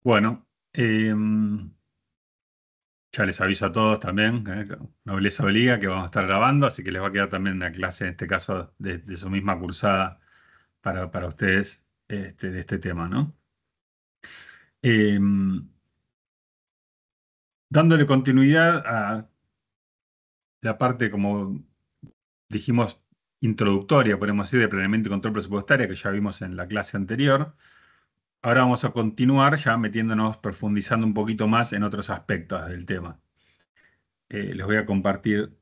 Bueno, ya les aviso a todos también, Nobleza Obliga, que vamos a estar grabando, así que les va a quedar también una clase, en este caso, de su misma cursada para ustedes de este tema, ¿no? Em, Dándole continuidad a la parte, como dijimos, introductoria, podemos decir, de planeamiento y control presupuestario, que ya vimos en la clase anterior. Ahora vamos a continuar ya metiéndonos, profundizando un poquito más en otros aspectos del tema. Les voy a compartir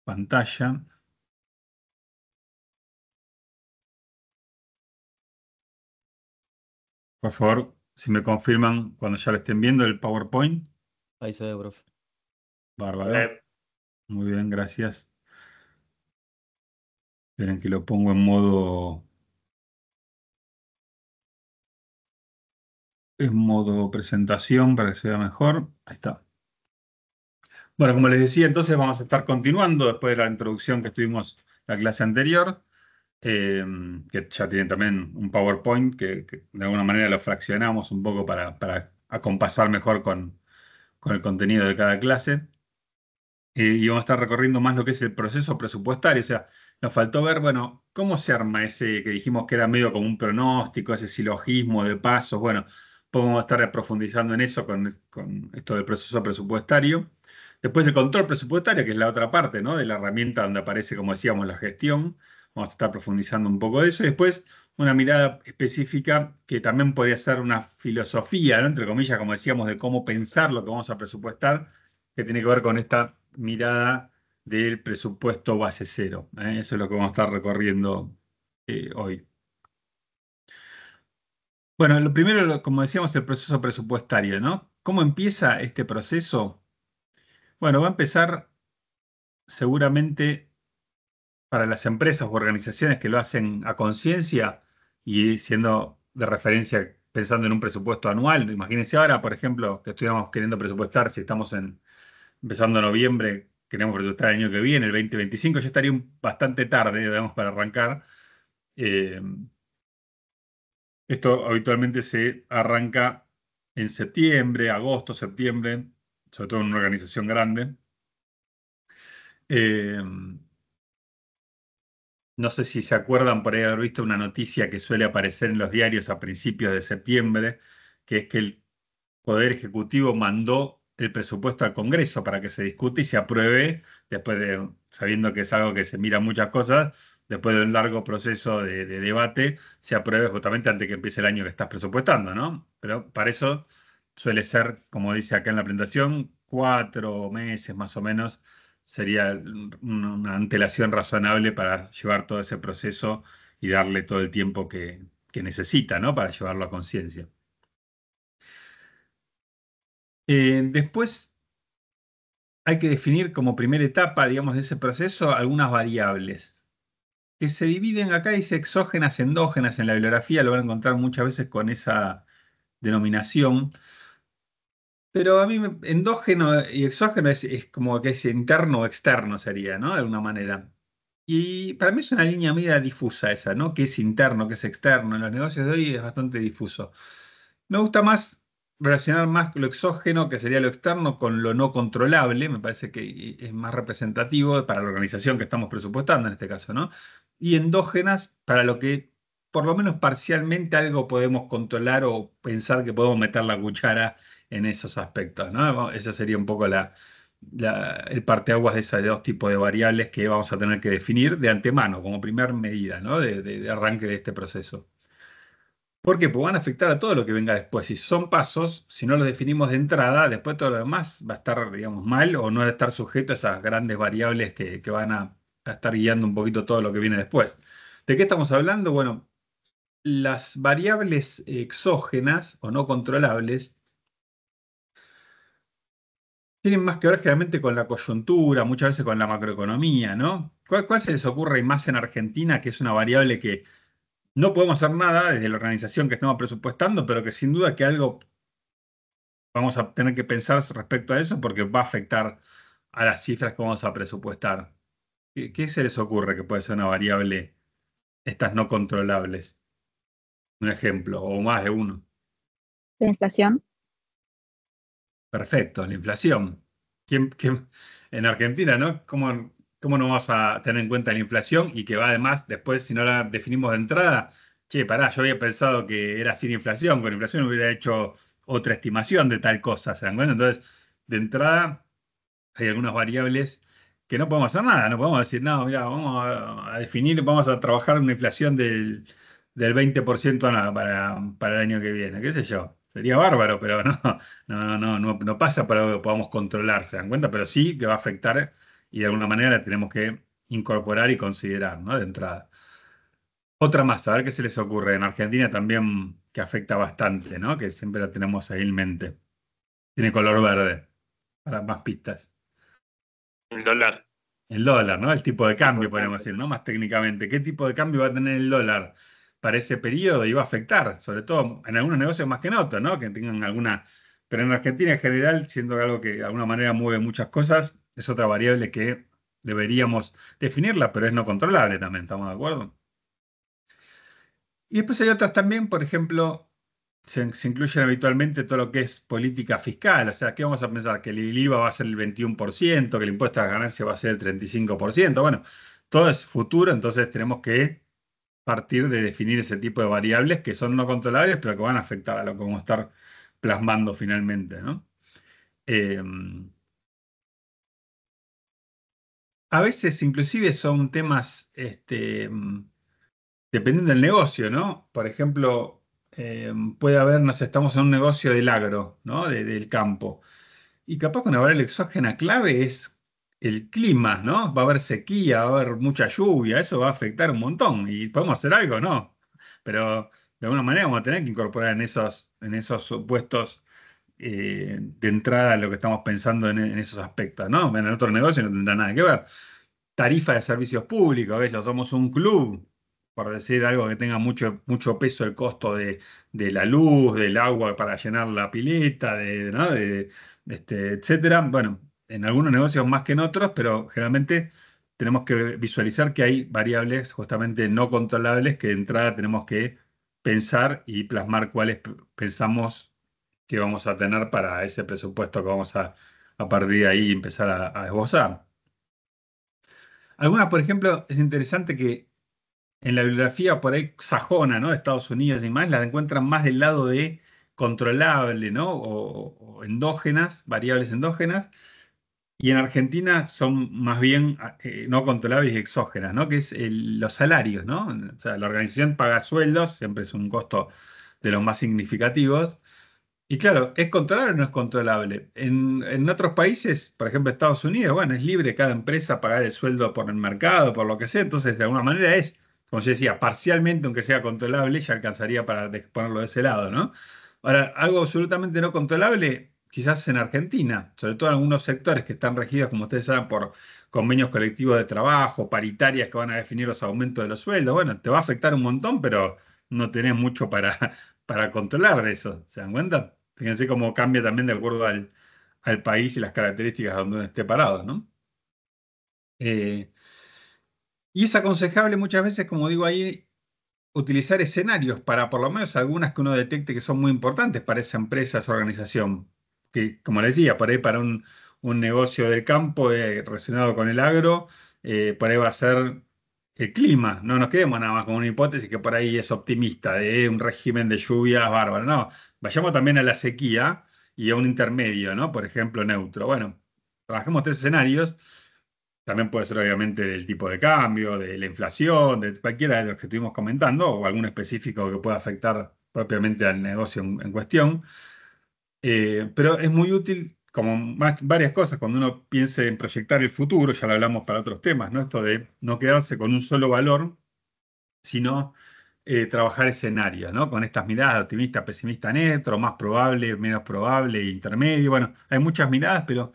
pantalla. Por favor, si me confirman cuando ya lo estén viendo el PowerPoint. Ahí se ve, profe. Bárbaro. Muy bien, gracias. Esperen que lo pongo en modo presentación para que se vea mejor. Ahí está. Bueno, como les decía, entonces vamos a estar continuando después de la introducción que tuvimos la clase anterior, eh, que ya tienen también un PowerPoint que de alguna manera lo fraccionamos un poco para acompasar mejor con el contenido de cada clase. Y vamos a estar recorriendo más lo que es el proceso presupuestario. O sea, nos faltó ver, bueno, cómo se arma ese que dijimos que era medio como un pronóstico, ese silogismo de pasos. Bueno, podemos estar profundizando en eso con esto del proceso presupuestario. Después el control presupuestario, que es la otra parte, ¿no? De la herramienta donde aparece, como decíamos, la gestión. Vamos a estar profundizando un poco de eso. Y después una mirada específica que también podría ser una filosofía, ¿no? Entre comillas, como decíamos, de cómo pensar lo que vamos a presupuestar, que tiene que ver con esta mirada del presupuesto base cero. Eso es lo que vamos a estar recorriendo hoy. Bueno, lo primero, como decíamos, el proceso presupuestario, ¿no? ¿Cómo empieza este proceso? Bueno, va a empezar seguramente para las empresas o organizaciones que lo hacen a conciencia y siendo de referencia pensando en un presupuesto anual. Imagínense ahora, por ejemplo, que estuviéramos queriendo presupuestar, si estamos empezando noviembre, queremos presupuestar el año que viene, el 2025, ya estaría bastante tarde, digamos, para arrancar. Eh, Esto habitualmente se arranca en septiembre, agosto, septiembre, sobre todo en una organización grande. Eh, no sé si se acuerdan por ahí haber visto una noticia que suele aparecer en los diarios a principios de septiembre, que es que el Poder Ejecutivo mandó el presupuesto al Congreso para que se discute y se apruebe, después de, sabiendo que es algo que se mira muchas cosas, después de un largo proceso de debate, se apruebe justamente antes que empiece el año que estás presupuestando, ¿no? Pero para eso suele ser, como dice acá en la presentación, 4 meses más o menos, sería una antelación razonable para llevar todo ese proceso y darle todo el tiempo que necesita, ¿no? Para llevarlo a conciencia. Después hay que definir como primera etapa, digamos, de ese proceso algunas variables que se dividen acá, dice exógenas, endógenas, en la bibliografía lo van a encontrar muchas veces con esa denominación, pero a mí endógeno y exógeno es como que es interno o externo sería, ¿no? De alguna manera. Y para mí es una línea media difusa esa, ¿no? ¿Qué es interno, qué es externo? En los negocios de hoy es bastante difuso. Me gusta más relacionar más lo exógeno, que sería lo externo, con lo no controlable. Me parece que es más representativo para la organización que estamos presupuestando en este caso, ¿no? Y endógenas para lo que por lo menos parcialmente algo podemos controlar o pensar que podemos meter la cuchara en esos aspectos, ¿no? Esa sería un poco el parteaguas de esos dos tipos de variables que vamos a tener que definir de antemano como primer medida, ¿no? De arranque de este proceso. ¿Por qué? Pues van a afectar a todo lo que venga después. Si son pasos, si no los definimos de entrada, después todo lo demás va a estar, digamos, mal o no va a estar sujeto a esas grandes variables que van a estar guiando un poquito todo lo que viene después. ¿De qué estamos hablando? Bueno, las variables exógenas o no controlables tienen más que ver generalmente con la coyuntura, muchas veces con la macroeconomía, ¿no? ¿Cuál se les ocurre más en Argentina, que es una variable que no podemos hacer nada desde la organización que estamos presupuestando, pero que sin duda que algo vamos a tener que pensar respecto a eso porque va a afectar a las cifras que vamos a presupuestar? ¿Qué se les ocurre que puede ser una variable, estas no controlables? Un ejemplo, o más de uno. La inflación. Perfecto, la inflación. En Argentina, ¿no? ¿Cómo no vamos a tener en cuenta la inflación y que va además, después, si no la definimos de entrada, che, pará, yo había pensado que era sin inflación, con inflación hubiera hecho otra estimación de tal cosa, ¿se dan cuenta? Entonces, de entrada, hay algunas variables que no podemos hacer nada, no podemos decir, no, mira, vamos a definir, vamos a trabajar una inflación del 20% para el año que viene, qué sé yo. Sería bárbaro, pero no, no pasa por algo que podamos controlar, ¿se dan cuenta? Pero sí que va a afectar y de alguna manera la tenemos que incorporar y considerar, ¿no? De entrada. Otra más, a ver qué se les ocurre. En Argentina también que afecta bastante, ¿no? Que siempre la tenemos ahí en mente. Tiene color verde, para más pistas. El dólar, El dólar, ¿no? El tipo de tipo cambio, de podemos cambio. decir, ¿no? Más técnicamente. ¿Qué tipo de cambio va a tener el dólar para ese periodo? Y va a afectar, sobre todo en algunos negocios más que en otros, ¿no? Que tengan alguna. Pero en Argentina en general, siendo algo que de alguna manera mueve muchas cosas, es otra variable que deberíamos definirla, pero es no controlable también, ¿estamos de acuerdo? Y después hay otras también, por ejemplo, se incluyen habitualmente todo lo que es política fiscal, o sea, ¿qué vamos a pensar? Que el IVA va a ser el 21%, que el impuesto a la ganancia va a ser el 35%. Bueno, todo es futuro, entonces tenemos que partir de definir ese tipo de variables que son no controlables, pero que van a afectar a lo que vamos a estar plasmando finalmente, ¿no? Eh, a veces inclusive son temas, dependiendo del negocio, ¿no? Por ejemplo, puede haber, no sé, estamos en un negocio del agro, ¿no? Del campo. Y capaz que una variable exógena clave es el clima, ¿no? Va a haber sequía, va a haber mucha lluvia, eso va a afectar un montón. ¿Y podemos hacer algo? No. Pero de alguna manera vamos a tener que incorporar en esos supuestos de entrada lo que estamos pensando en esos aspectos, ¿no? En el otro negocio no tendrá nada que ver. Tarifa de servicios públicos, que ya somos un club, por decir algo que tenga mucho, mucho peso el costo de la luz, del agua para llenar la pileta, ¿no? Etcétera. Bueno, en algunos negocios más que en otros, pero generalmente tenemos que visualizar que hay variables justamente no controlables que de entrada tenemos que pensar y plasmar cuáles pensamos que vamos a tener para ese presupuesto que vamos a partir de ahí empezar a esbozar. Algunas, por ejemplo, es interesante que en la bibliografía por ahí sajona, ¿no? De Estados Unidos y más, las encuentran más del lado de controlable, ¿no? O endógenas, variables endógenas, y en Argentina son más bien no controlables y exógenas, ¿no? Que es los salarios, ¿no? O sea, la organización paga sueldos, siempre es un costo de los más significativos, y claro, ¿es controlable o no es controlable? En otros países, por ejemplo Estados Unidos, bueno, es libre cada empresa pagar el sueldo por el mercado, por lo que sea, entonces de alguna manera es, como yo decía, parcialmente, aunque sea controlable, ya alcanzaría para ponerlo de ese lado, ¿no? Ahora, algo absolutamente no controlable, quizás en Argentina, sobre todo en algunos sectores que están regidos, como ustedes saben, por convenios colectivos de trabajo, paritarias que van a definir los aumentos de los sueldos, bueno, te va a afectar un montón, pero no tenés mucho para controlar de eso, ¿se dan cuenta? Fíjense cómo cambia también de acuerdo al país y las características donde uno esté parado, ¿no? Eh, y es aconsejable muchas veces, como digo ahí, utilizar escenarios para por lo menos algunas que uno detecte que son muy importantes para esa empresa, esa organización. Que, como les decía, por ahí para un negocio del campo relacionado con el agro, por ahí va a ser el clima. No nos quedemos nada más con una hipótesis que por ahí es optimista, de un régimen de lluvias bárbaro. No, vayamos también a la sequía y a un intermedio, ¿no? Por ejemplo, neutro. Bueno, trabajemos tres escenarios. También puede ser obviamente del tipo de cambio, de la inflación, de cualquiera de los que estuvimos comentando, o algún específico que pueda afectar propiamente al negocio en cuestión. Pero es muy útil, como varias cosas, cuando uno piense en proyectar el futuro, ya lo hablamos para otros temas, ¿no? Esto de no quedarse con un solo valor, sino trabajar escenarios, ¿no? Con estas miradas optimista, pesimista, neutro, más probable, menos probable, intermedio. Bueno, hay muchas miradas, pero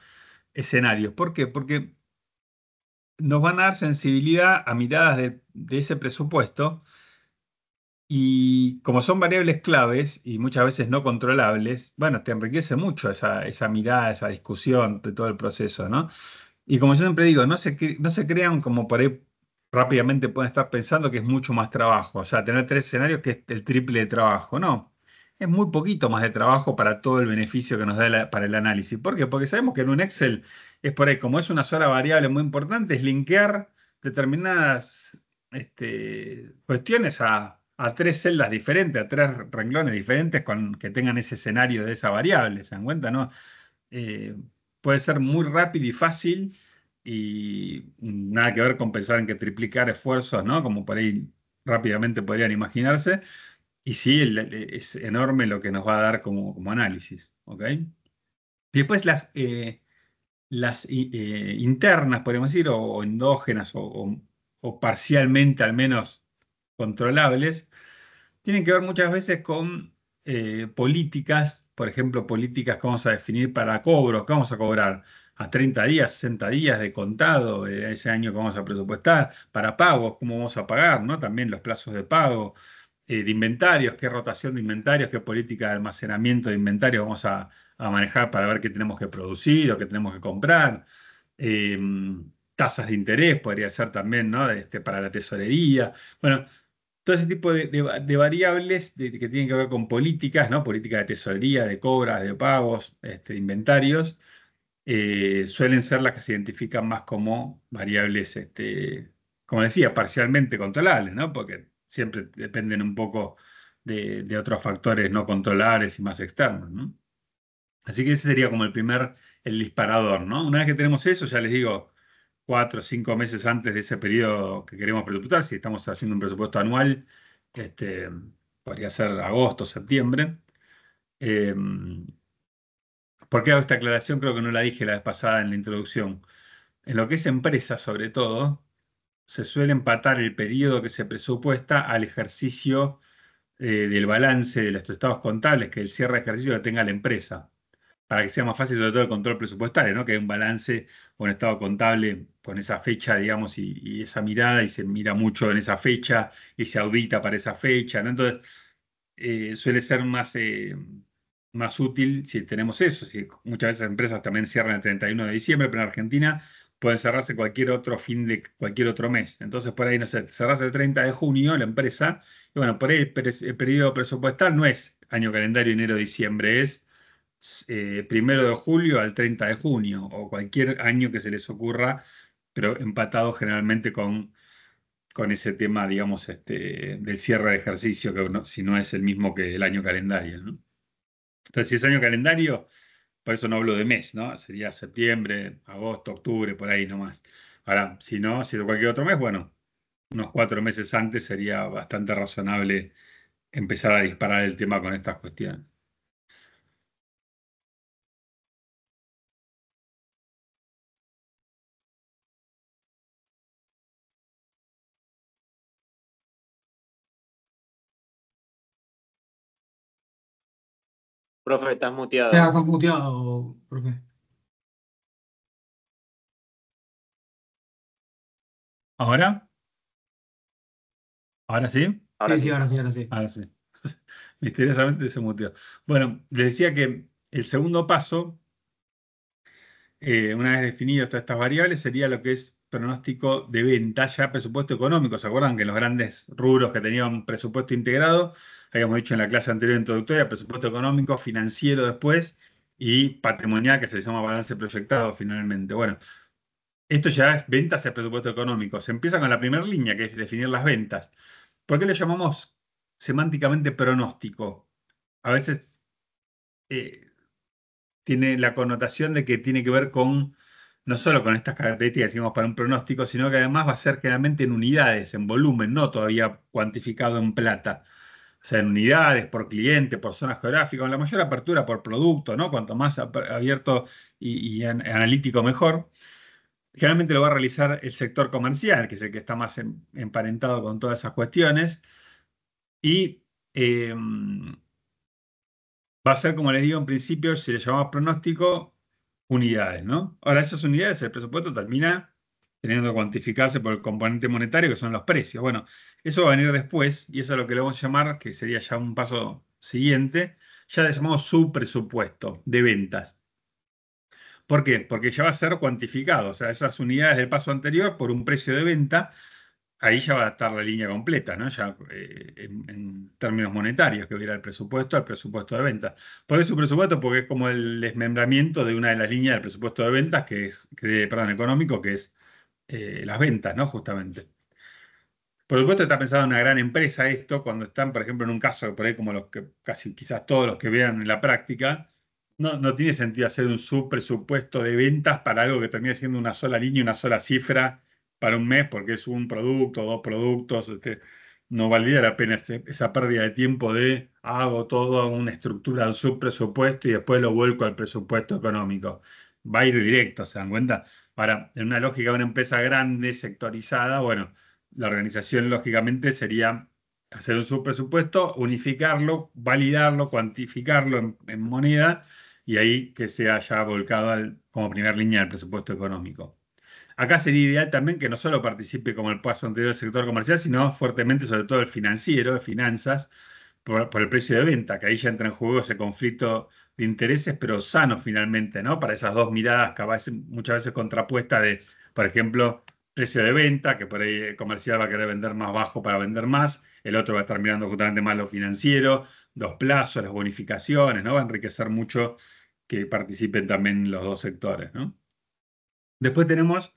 escenarios. ¿Por qué? Porque nos van a dar sensibilidad a miradas de ese presupuesto y como son variables claves y muchas veces no controlables, bueno, te enriquece mucho esa mirada, esa discusión de todo el proceso, ¿no? Y como yo siempre digo, no se crean como por ahí rápidamente pueden estar pensando que es mucho más trabajo. O sea, tener tres escenarios que es el triple de trabajo. No, es muy poquito más de trabajo para todo el beneficio que nos da para el análisis. ¿Por qué? Porque sabemos que en un Excel es por ahí, como es una sola variable muy importante, es linkear determinadas cuestiones a tres celdas diferentes, a tres renglones diferentes que tengan ese escenario de esa variable. ¿Se dan cuenta? ¿No? eh, Puede ser muy rápido y fácil y nada que ver con pensar en que triplicar esfuerzos, ¿no? Como por ahí rápidamente podrían imaginarse. Y sí, es enorme lo que nos va a dar como análisis, ¿ok? Y después las internas, podemos decir, o endógenas o parcialmente al menos controlables tienen que ver muchas veces con políticas, por ejemplo, políticas que vamos a definir para cobros, que vamos a cobrar a 30 días, 60 días de contado, ese año que vamos a presupuestar, para pagos, cómo vamos a pagar, ¿no? También los plazos de pago, de inventarios, qué rotación de inventarios, qué política de almacenamiento de inventarios vamos a manejar para ver qué tenemos que producir o qué tenemos que comprar. Eh, Tasas de interés podría ser también, ¿no? Para la tesorería. Bueno, todo ese tipo de variables que tienen que ver con políticas, ¿no? Política de tesorería, de cobras, de pagos, inventarios, suelen ser las que se identifican más como variables, como decía, parcialmente controlables, ¿no? Porque siempre dependen un poco de otros factores no controlables y más externos, ¿no? Así que ese sería como el disparador, ¿no? Una vez que tenemos eso, ya les digo, 4 o 5 meses antes de ese periodo que queremos presupuestar, si estamos haciendo un presupuesto anual, este, podría ser agosto, septiembre. Eh, ¿Por qué hago esta aclaración? Creo que no la dije la vez pasada en la introducción. En lo que es empresa, sobre todo, se suele empatar el periodo que se presupuesta al ejercicio del balance de los estados contables, que el cierre de ejercicio que tenga la empresa, para que sea más fácil sobre todo el control presupuestario, ¿no? Que hay un balance o un estado contable con esa fecha, digamos, y esa mirada, y se mira mucho en esa fecha, y se audita para esa fecha, ¿no? Entonces, suele ser más útil si tenemos eso. Si muchas veces empresas también cierran el 31 de diciembre, pero en Argentina pueden cerrarse cualquier otro fin de cualquier otro mes. Entonces, por ahí, no sé, cerrás el 30 de junio la empresa, y bueno, por ahí el periodo presupuestal no es año calendario enero-diciembre, es 1 de julio al 30 de junio, o cualquier año que se les ocurra, pero empatado generalmente con ese tema, digamos, del cierre de ejercicio, que si no es el mismo que el año calendario, ¿no? Entonces, si es año calendario, por eso no hablo de mes, ¿no? Sería septiembre, agosto, octubre, por ahí nomás. Ahora, si no, si es cualquier otro mes, bueno, unos 4 meses antes sería bastante razonable empezar a disparar el tema con estas cuestiones. Profe, estás Ya, muteado. estás muteado, profe. ¿Ahora? ¿Ahora sí? Ahora Sí, sí, sí. ahora sí, ahora sí. Ahora sí. Misteriosamente se muteó. Bueno, les decía que el segundo paso, una vez definidas todas estas variables, sería lo que es pronóstico de venta, ya presupuesto económico. ¿Se acuerdan que en los grandes rubros que tenían presupuesto integrado, habíamos dicho en la clase anterior introductoria, presupuesto económico, financiero después y patrimonial, que se le llama balance proyectado finalmente? Bueno, esto ya es ventas y presupuesto económico. Se empieza con la primera línea, que es definir las ventas. ¿Por qué le llamamos semánticamente pronóstico? A veces eh, tiene la connotación de que tiene que ver con, no solo con estas características que decimos para un pronóstico, sino que además va a ser generalmente en unidades, en volumen, no todavía cuantificado en plata. O sea, en unidades, por cliente, por zona geográfica, con la mayor apertura por producto, ¿no? Cuanto más abierto y analítico, mejor. Generalmente lo va a realizar el sector comercial, que es el que está más emparentado con todas esas cuestiones. Y va a ser, como les digo, en principio, si le llamamos pronóstico, unidades, ¿no? Ahora, esas unidades, el presupuesto termina teniendo que cuantificarse por el componente monetario, que son los precios. Bueno, eso va a venir después, y eso es lo que le vamos a llamar, que sería ya un paso siguiente, ya le llamamos subpresupuesto de ventas. ¿Por qué? Porque ya va a ser cuantificado, o sea, esas unidades del paso anterior por un precio de venta ahí ya va a estar la línea completa, ¿no? Ya en términos monetarios, que va a ir al presupuesto de ventas. ¿Por qué su presupuesto? Porque es como el desmembramiento de una de las líneas del presupuesto de ventas, perdón, económico, que es las ventas, ¿no? Justamente. Por supuesto está pensado en una gran empresa esto, cuando están, por ejemplo, en un caso por ahí como los que casi quizás todos los que vean en la práctica, no tiene sentido hacer un subpresupuesto de ventas para algo que termine siendo una sola línea, una sola cifra para un mes, porque es un producto, dos productos, no valdría la pena esa pérdida de tiempo de hago todo una estructura de un subpresupuesto y después lo vuelco al presupuesto económico. Va a ir directo, ¿se dan cuenta? Ahora, en una lógica de una empresa grande, sectorizada, bueno, la organización, lógicamente, sería hacer un subpresupuesto, unificarlo, validarlo, cuantificarlo en moneda y ahí que sea ya volcado como primera línea del presupuesto económico. Acá sería ideal también que no solo participe como el paso anterior del sector comercial, sino fuertemente sobre todo el financiero, de finanzas, por el precio de venta, que ahí ya entra en juego ese conflicto de intereses, pero sano finalmente, ¿no? Para esas dos miradas que muchas veces contrapuestas de, por ejemplo, precio de venta, que por ahí el comercial va a querer vender más bajo para vender más, el otro va a estar mirando justamente más lo financiero, los plazos, las bonificaciones, ¿no? Va a enriquecer mucho que participen también los dos sectores, ¿no? Después tenemos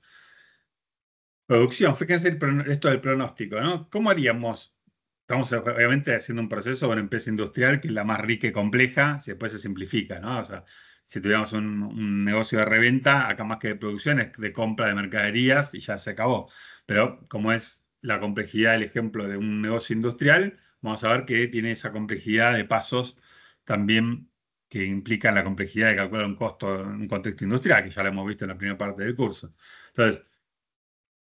producción. Fíjense esto del pronóstico, ¿no? ¿Cómo haríamos? Estamos obviamente haciendo un proceso de una empresa industrial que es la más rica y compleja, si después se simplifica, ¿no? O sea, si tuviéramos un negocio de reventa, acá más que de producción, es de compra de mercaderías y ya se acabó. Pero como es la complejidad del ejemplo de un negocio industrial, vamos a ver que tiene esa complejidad de pasos también que implican la complejidad de calcular un costo en un contexto industrial, que ya lo hemos visto en la primera parte del curso. Entonces,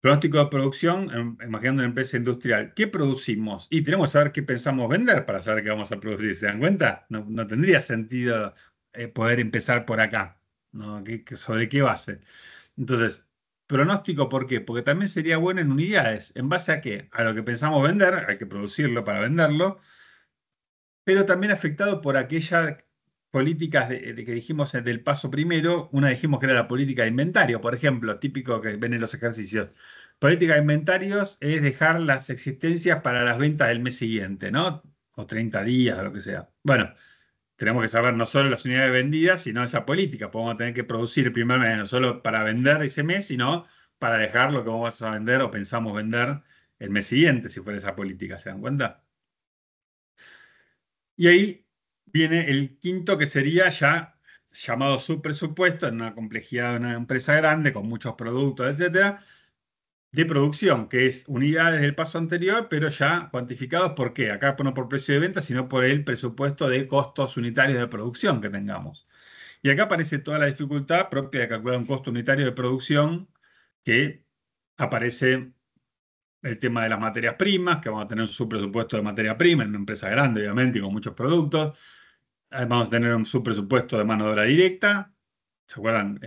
pronóstico de producción, imaginando una empresa industrial. ¿Qué producimos? Y tenemos que saber qué pensamos vender para saber qué vamos a producir. ¿Se dan cuenta? No tendría sentido poder empezar por acá, ¿no? ¿Sobre qué base? Entonces, pronóstico, ¿por qué? Porque también sería bueno en unidades. ¿En base a qué? A lo que pensamos vender, hay que producirlo para venderlo, pero también afectado por aquellas políticas de que dijimos del paso primero. Una dijimos que era la política de inventario, por ejemplo, típico que ven en los ejercicios. Política de inventarios es dejar las existencias para las ventas del mes siguiente, ¿no? O 30 días, o lo que sea. Bueno, tenemos que saber no solo las unidades vendidas, sino esa política. Podemos tener que producir el primer mes, no solo para vender ese mes, sino para dejar lo que vamos a vender o pensamos vender el mes siguiente, si fuera esa política. ¿Se dan cuenta? Y ahí viene el quinto, que sería ya llamado subpresupuesto, en una complejidad de una empresa grande, con muchos productos, etcétera, de producción, que es unidades del paso anterior, pero ya cuantificados. ¿Por qué? Acá no por precio de venta, sino por el presupuesto de costos unitarios de producción que tengamos. Y acá aparece toda la dificultad propia de calcular un costo unitario de producción, que aparece el tema de las materias primas, que vamos a tener un subpresupuesto de materia prima en una empresa grande, obviamente, y con muchos productos. Vamos a tener un subpresupuesto de mano de obra directa. ¿Se acuerdan?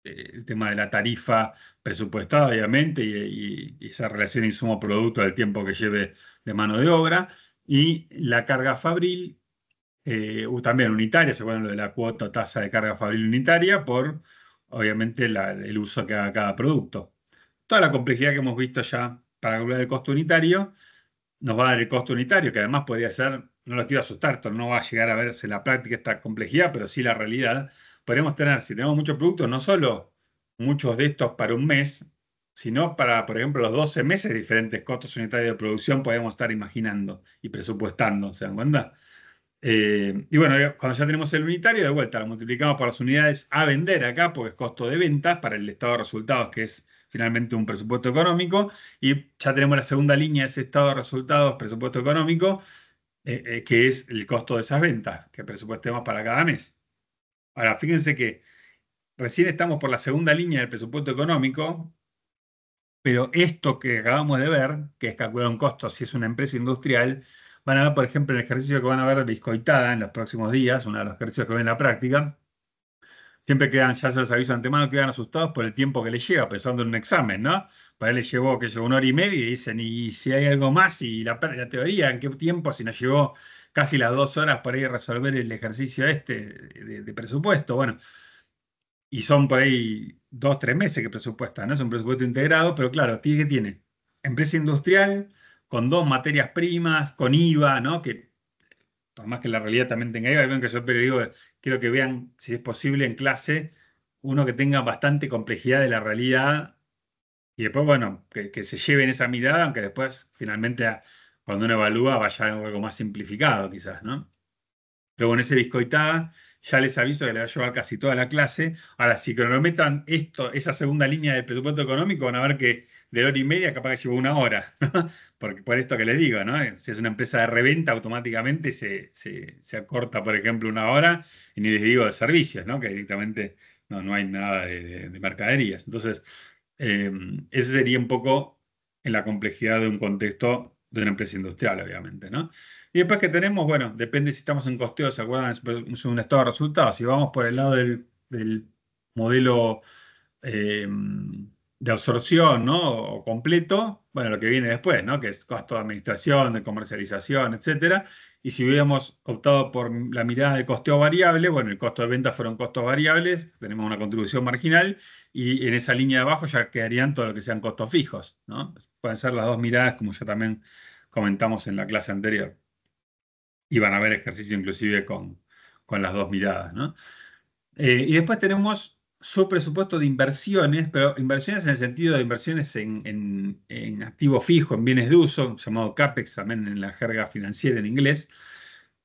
El tema de la tarifa presupuestada, obviamente, y esa relación insumo-producto del tiempo que lleve de mano de obra. Y la carga fabril, también unitaria, ¿se acuerdan lo de la cuota o tasa de carga fabril unitaria? Por, obviamente, el uso que haga cada producto. Toda la complejidad que hemos visto ya para calcular el costo unitario nos va a dar el costo unitario, que además podría ser, no lo quiero asustar, esto no va a llegar a verse en la práctica esta complejidad, pero sí la realidad. Podríamos tener, si tenemos muchos productos, no solo muchos de estos para un mes, sino para, por ejemplo, los 12 meses, diferentes costos unitarios de producción podemos estar imaginando y presupuestando, ¿se dan cuenta? Y bueno, cuando ya tenemos el unitario, de vuelta lo multiplicamos por las unidades a vender acá, porque es costo de ventas para el estado de resultados, que es finalmente un presupuesto económico, y ya tenemos la segunda línea de ese estado de resultados, presupuesto económico, que es el costo de esas ventas que presupuestemos para cada mes. Ahora, fíjense que recién estamos por la segunda línea del presupuesto económico, pero esto que acabamos de ver, que es calcular un costo si es una empresa industrial, van a ver, por ejemplo, el ejercicio que van a ver de Biscoitada en los próximos días, uno de los ejercicios que ven en la práctica. Siempre quedan, ya se los aviso de antemano, quedan asustados por el tiempo que les lleva, pensando en un examen, ¿no? Para él les llevó, que llevó 1 hora y media, y dicen, ¿y si hay algo más? Y la teoría, ¿en qué tiempo? Si nos llevó casi las 2 horas para ir a resolver el ejercicio de presupuesto. Bueno, y son por ahí 2, 3 meses que presupuestan, ¿no? Es un presupuesto integrado, pero claro, ¿qué tiene? empresa industrial, con dos materias primas, con IVA, ¿no? Que por más que la realidad también tenga IVA, ven que yo pero digo, quiero que vean, si es posible, en clase, uno que tenga bastante complejidad de la realidad y después, bueno, que se lleven esa mirada, aunque después, finalmente, cuando uno evalúa, vaya a algo más simplificado, quizás, ¿no? Luego en ese Biscoitada ya les aviso que le va a llevar casi toda la clase. Ahora, si cronometran esto, esa segunda línea del presupuesto económico, van a ver que de hora y media capaz que llevó una hora, ¿no? Porque por esto que les digo, ¿no? Si es una empresa de reventa, automáticamente se acorta, por ejemplo, una hora, y ni les digo de servicios, ¿no? Que directamente no hay nada de mercaderías. Entonces, ese sería un poco en la complejidad de un contexto de una empresa industrial, obviamente, ¿no? Y después que tenemos, bueno, depende si estamos en costeo, ¿se acuerdan? Es un estado de resultados. Si vamos por el lado del modelo de absorción, ¿no? O completo, bueno, lo que viene después, ¿no? Que es costo de administración, de comercialización, etcétera. Y si hubiéramos optado por la mirada de costeo variable, bueno, el costo de venta fueron costos variables, tenemos una contribución marginal, y en esa línea de abajo ya quedarían todo lo que sean costos fijos, ¿no? Pueden ser las dos miradas, como ya también comentamos en la clase anterior. Y van a ver ejercicio inclusive con las dos miradas, ¿no? Y después tenemos su presupuesto de inversiones, pero inversiones en el sentido de inversiones en activo fijo, en bienes de uso, llamado CAPEX también en la jerga financiera en inglés,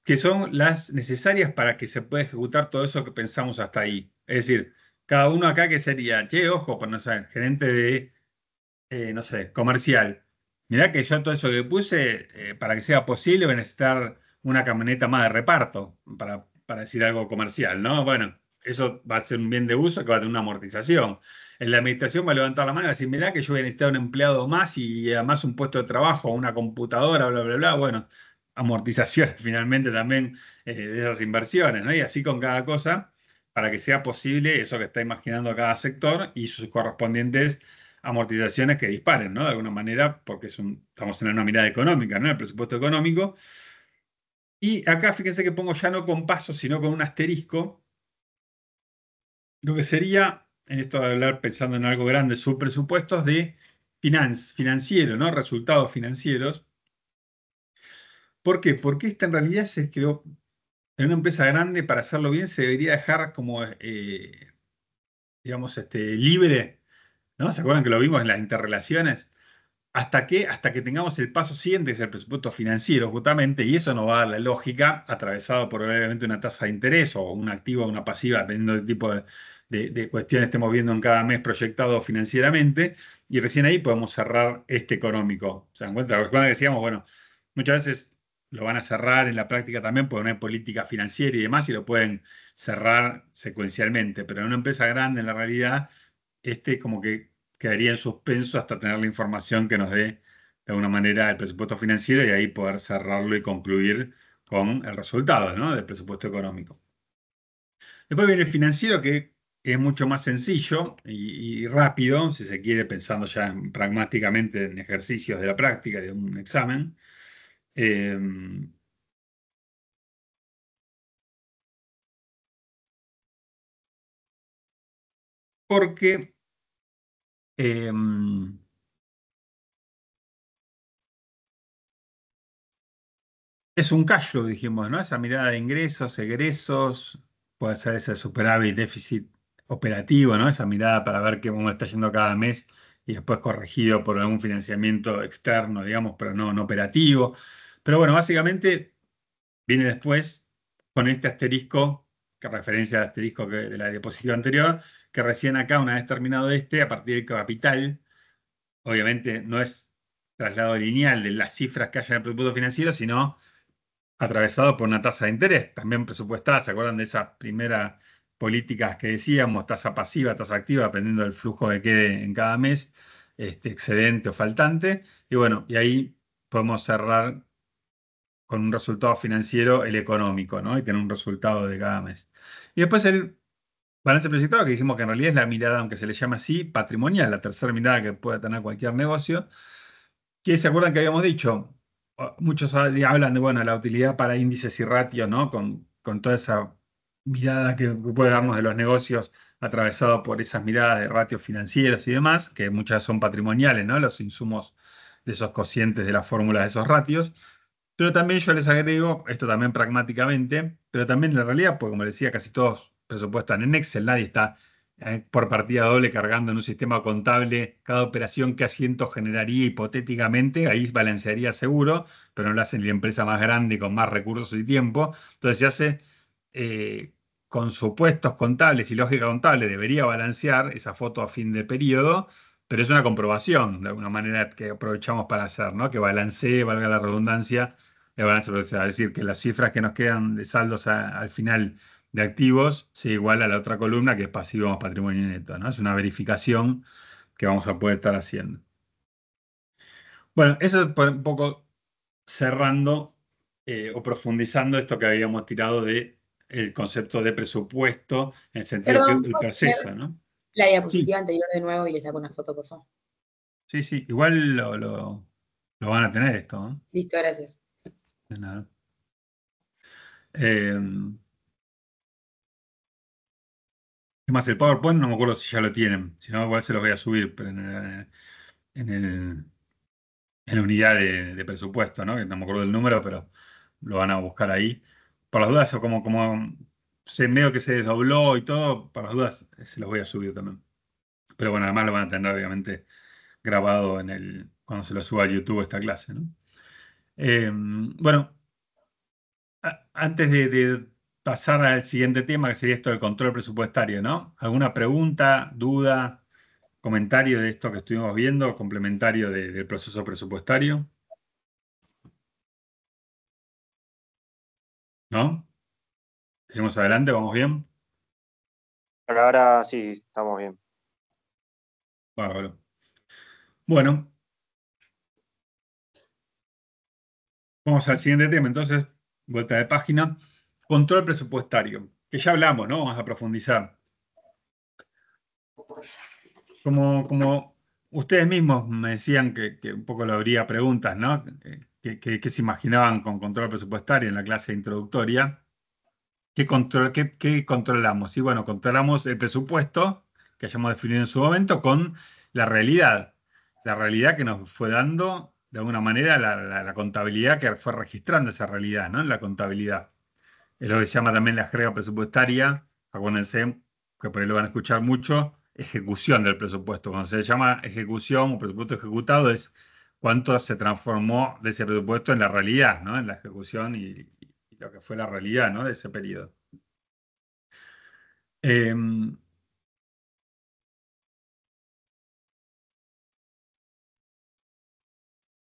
que son las necesarias para que se pueda ejecutar todo eso que pensamos hasta ahí. Es decir, cada uno acá que sería, che, ojo, pues no sé, gerente de, no sé, comercial. Mirá que yo todo eso que puse, para que sea posible, voy a necesitar una camioneta más de reparto, para decir algo comercial, ¿no? Bueno, eso va a ser un bien de uso que va a tener una amortización. En la administración va a levantar la mano y va a decir, mirá que yo voy a necesitar un empleado más y además un puesto de trabajo, una computadora, bla, bla, bla. Bueno, amortización finalmente también de esas inversiones, ¿no? Y así con cada cosa, para que sea posible eso que está imaginando cada sector y sus correspondientes amortizaciones que disparen, ¿no? De alguna manera, porque estamos en una mirada económica, ¿no? El presupuesto económico. Y acá fíjense que pongo ya no con pasos, sino con un asterisco, lo que sería, en esto de hablar pensando en algo grande, subpresupuestos de financiero, ¿no? Resultados financieros. ¿Por qué? Porque esta en realidad se creó en una empresa grande, para hacerlo bien, se debería dejar como, digamos, libre, ¿no? ¿Se acuerdan que lo vimos en las interrelaciones? Hasta que tengamos el paso siguiente, que es el presupuesto financiero, justamente, y eso nos va a dar la lógica, atravesado por obviamente una tasa de interés o una activa o una pasiva, dependiendo del tipo de cuestiones estemos viendo en cada mes proyectado financieramente, y recién ahí podemos cerrar este económico. ¿Se dan cuenta? Recuerdan que decíamos, bueno, muchas veces lo van a cerrar en la práctica también por una política financiera y demás, y lo pueden cerrar secuencialmente, pero en una empresa grande, en la realidad, como que quedaría en suspenso hasta tener la información que nos dé de alguna manera el presupuesto financiero y ahí poder cerrarlo y concluir con el resultado, ¿no? Del presupuesto económico. Después viene el financiero, que es mucho más sencillo y rápido, si se quiere, pensando ya pragmáticamente en ejercicios de la práctica de un examen. Eh, porque eh, es un cash flow, dijimos, ¿no? Esa mirada de ingresos, egresos, puede ser ese superávit, déficit operativo, ¿no? Esa mirada para ver cómo está yendo cada mes y después corregido por algún financiamiento externo, digamos, pero no operativo. Pero bueno, básicamente viene después con este asterisco, que referencia al asterisco de la diapositiva anterior, que recién acá, una vez terminado a partir del capital, obviamente no es traslado lineal de las cifras que haya en el presupuesto financiero, sino atravesado por una tasa de interés, también presupuestada. ¿Se acuerdan de esas primeras políticas que decíamos? Tasa pasiva, tasa activa, dependiendo del flujo que quede en cada mes, excedente o faltante. Y bueno, y ahí podemos cerrar con un resultado financiero el económico, ¿no? Y tener un resultado de cada mes. Y después el balance proyectado, que dijimos que en realidad es la mirada, aunque se le llama así, patrimonial, la tercera mirada que puede tener cualquier negocio. ¿Qué se acuerdan que habíamos dicho? Muchos hablan de, bueno, la utilidad para índices y ratios, ¿no? Con toda esa mirada que puede darnos de los negocios, atravesado por esas miradas de ratios financieros y demás, que muchas son patrimoniales, ¿no? Los insumos esos cocientes de las fórmulas de esos ratios. Pero también yo les agrego, esto también pragmáticamente, pero también en la realidad, porque como les decía, casi todos presupuestan en Excel, nadie está por partida doble cargando en un sistema contable cada operación que asiento generaría hipotéticamente, ahí balancearía seguro, pero no lo hace ni la empresa más grande con más recursos y tiempo. Entonces se hace eh, con supuestos contables y lógica contable, debería balancear esa foto a fin de periodo, pero es una comprobación, de alguna manera, que aprovechamos para hacer, ¿no? Que balancee, valga la redundancia, el balance produccional. Es decir, que las cifras que nos quedan de saldos al final de activos sea igual a la otra columna, que es pasivo más patrimonio neto, ¿no? Es una verificación que vamos a poder estar haciendo. Bueno, eso es un poco cerrando o profundizando esto que habíamos tirado de el concepto de presupuesto, en el sentido que Perdón, el ¿puedo poner proceso, ¿no? la Sí, diapositiva anterior de nuevo y le saco una foto, por favor? sí, sí. Igual lo van a tener esto, ¿no? Listo, gracias. De nada. Eh, Es más, el PowerPoint no me acuerdo si ya lo tienen, si no, igual se los voy a subir, pero en el- en la unidad de presupuesto, ¿no? Que no me acuerdo del número, pero lo van a buscar ahí. Por las dudas, o como se medio que se desdobló y todo, por las dudas se los voy a subir también. Pero bueno, además lo van a tener obviamente grabado cuando se lo suba a YouTube esta clase, ¿no? Bueno, antes de pasar al siguiente tema, que sería esto del control presupuestario, ¿no? ¿Alguna pregunta, duda, comentario de esto que estuvimos viendo, complementario del proceso presupuestario? ¿No? Seguimos adelante, ¿vamos bien? Por ahora sí, estamos bien. Bárbaro. Bueno, vamos al siguiente tema. Entonces, vuelta de página. Control presupuestario, que ya hablamos, ¿no? Vamos a profundizar. Como ustedes mismos me decían que un poco lo habría preguntas, ¿no? ¿Qué se imaginaban con control presupuestario en la clase introductoria? ¿Qué controlamos? Y bueno, controlamos el presupuesto que hayamos definido en su momento con la realidad. La realidad que nos fue dando, de alguna manera, la contabilidad que fue registrando esa realidad, ¿no? En la contabilidad. Es lo que se llama también la jerga presupuestaria. Acuérdense que por ahí lo van a escuchar mucho, ejecución del presupuesto. Cuando se llama ejecución o presupuesto ejecutado es cuánto se transformó de ese presupuesto en la realidad, ¿no? En la ejecución y lo que fue la realidad, ¿no? De ese periodo. Em,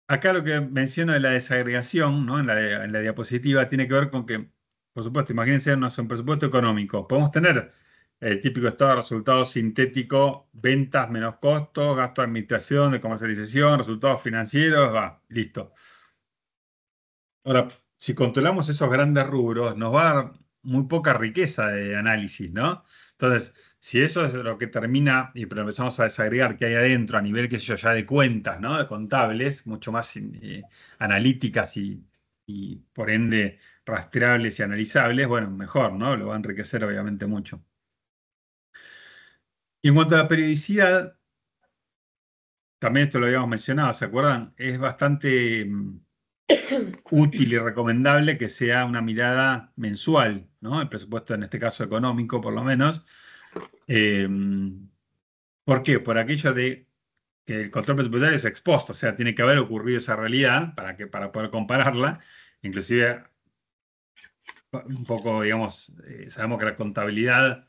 Acá lo que menciono de la desagregación, ¿no? En la diapositiva, tiene que ver con que, por supuesto, imagínense no es un presupuesto económico. Podemos tener el típico estado de resultados sintético, ventas menos costos, gasto de administración, de comercialización, resultados financieros, va, listo. Ahora, si controlamos esos grandes rubros, nos va a dar muy poca riqueza de análisis, ¿no? Entonces, si eso es lo que termina, pero empezamos a desagregar qué hay adentro a nivel, qué sé yo, ya de cuentas, ¿no? De contables, mucho más analíticas y por ende rastreables y analizables, bueno, mejor, ¿no? Lo va a enriquecer obviamente mucho. Y en cuanto a la periodicidad, también esto lo habíamos mencionado, ¿se acuerdan? Es bastante útil y recomendable que sea una mirada mensual, ¿no? El presupuesto, en este caso económico, por lo menos. Eh, ¿Por qué? Por aquello de que el control presupuestario es expuesto, o sea, tiene que haber ocurrido esa realidad para poder compararla. Inclusive, un poco, digamos, sabemos que la contabilidad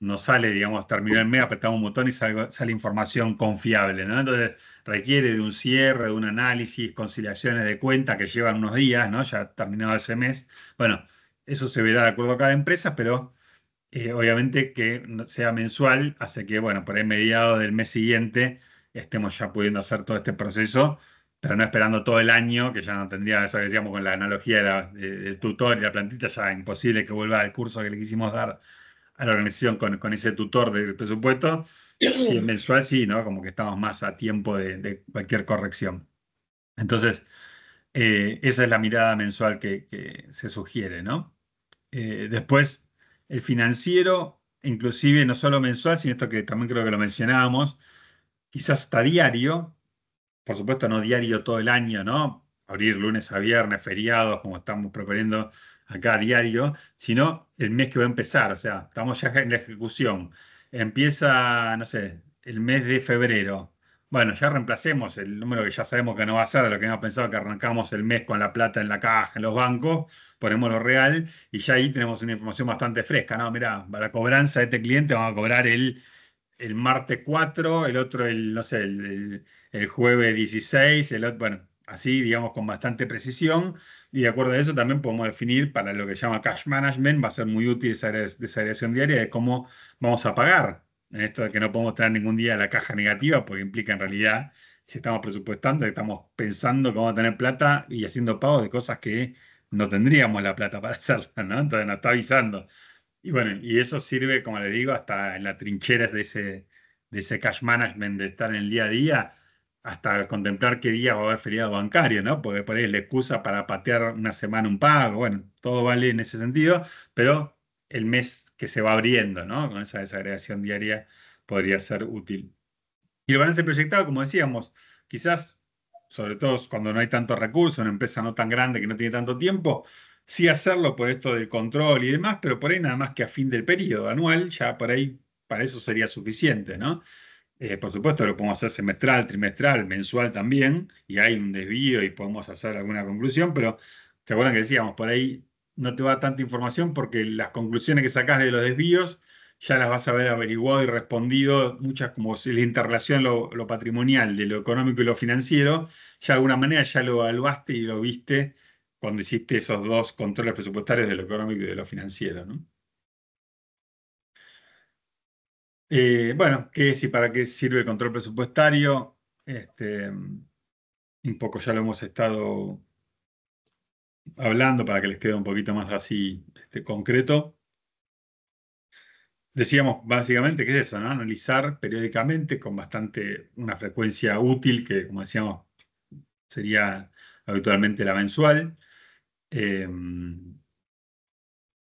no sale, digamos, terminó el mes, apretamos un botón y sale información confiable, ¿no? Entonces requiere de un cierre, de un análisis, conciliaciones de cuenta que llevan unos días, ¿no? Ya terminado ese mes. Bueno, eso se verá de acuerdo a cada empresa, pero obviamente que sea mensual hace que, bueno, por ahí mediado del mes siguiente estemos ya pudiendo hacer todo este proceso, pero no esperando todo el año, que ya no tendría eso que decíamos con la analogía del tutor y la plantilla, ya imposible que vuelva al curso que le quisimos dar a la organización con ese tutor del presupuesto. Si es mensual, sí, ¿no? Como que estamos más a tiempo de cualquier corrección. Entonces, esa es la mirada mensual que se sugiere, ¿no? Después, el financiero, inclusive no solo mensual, sino esto que también creo que lo mencionábamos, quizás hasta diario, por supuesto, no diario todo el año, ¿no? Abrir lunes a viernes, feriados, como estamos proponiendo acá diario, sino el mes que va a empezar, o sea, estamos ya en la ejecución. Empieza, no sé, el mes de febrero. Bueno, ya reemplacemos el número que ya sabemos que no va a ser, de lo que hemos pensado que arrancamos el mes con la plata en la caja, en los bancos, ponemos lo real y ya ahí tenemos una información bastante fresca, ¿no? Mirá, para la cobranza de este cliente vamos a cobrar el martes 4, el otro, no sé, el jueves 16, el otro, bueno, así, digamos, con bastante precisión. Y de acuerdo a eso también podemos definir para lo que se llama cash management, va a ser muy útil esa desagregación diaria de cómo vamos a pagar. En esto de que no podemos tener ningún día la caja negativa, porque implica en realidad, si estamos presupuestando, estamos pensando que vamos a tener plata y haciendo pagos de cosas que no tendríamos la plata para hacerla, ¿no? Entonces nos está avisando. Y bueno, y eso sirve, como le digo, hasta en las trincheras de ese cash management, de estar en el día a día, hasta contemplar qué día va a haber feriado bancario, ¿no? Porque por ahí es la excusa para patear una semana un pago, bueno, todo vale en ese sentido, pero el mes que se va abriendo, ¿no? Con esa desagregación diaria podría ser útil. Y el balance proyectado, como decíamos, quizás, sobre todo cuando no hay tantos recursos, una empresa no tan grande que no tiene tanto tiempo, sí hacerlo por esto del control y demás, pero por ahí nada más que a fin del periodo anual, ya por ahí para eso sería suficiente, ¿no? Por supuesto lo podemos hacer semestral, trimestral, mensual también, y hay un desvío y podemos hacer alguna conclusión, pero ¿se acuerdan que decíamos? Por ahí no te va tanta información porque las conclusiones que sacás de los desvíos ya las vas a haber averiguado y respondido, muchas como si la interrelación lo patrimonial de lo económico y lo financiero, ya de alguna manera ya lo evaluaste y lo viste cuando hiciste esos dos controles presupuestarios de lo económico y de lo financiero, ¿no? Bueno, ¿qué es y para qué sirve el control presupuestario? Un poco ya lo hemos estado hablando para que les quede un poquito más así concreto. Decíamos básicamente que es eso, ¿no? Analizar periódicamente con bastante una frecuencia útil, que como decíamos sería habitualmente la mensual. Eh,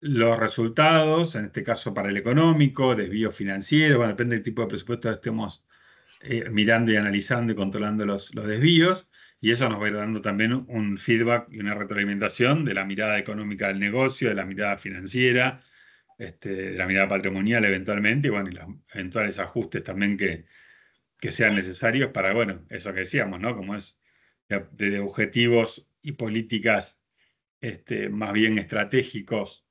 los resultados, en este caso para el económico, desvío financiero, bueno, depende del tipo de presupuesto que estemos mirando y analizando y controlando los desvíos, y eso nos va a ir dando también un feedback y una retroalimentación de la mirada económica del negocio, de la mirada financiera, de la mirada patrimonial eventualmente, y bueno, y los eventuales ajustes también que sean necesarios para, bueno, eso que decíamos, ¿no? Como es de objetivos y políticas más bien estratégicos,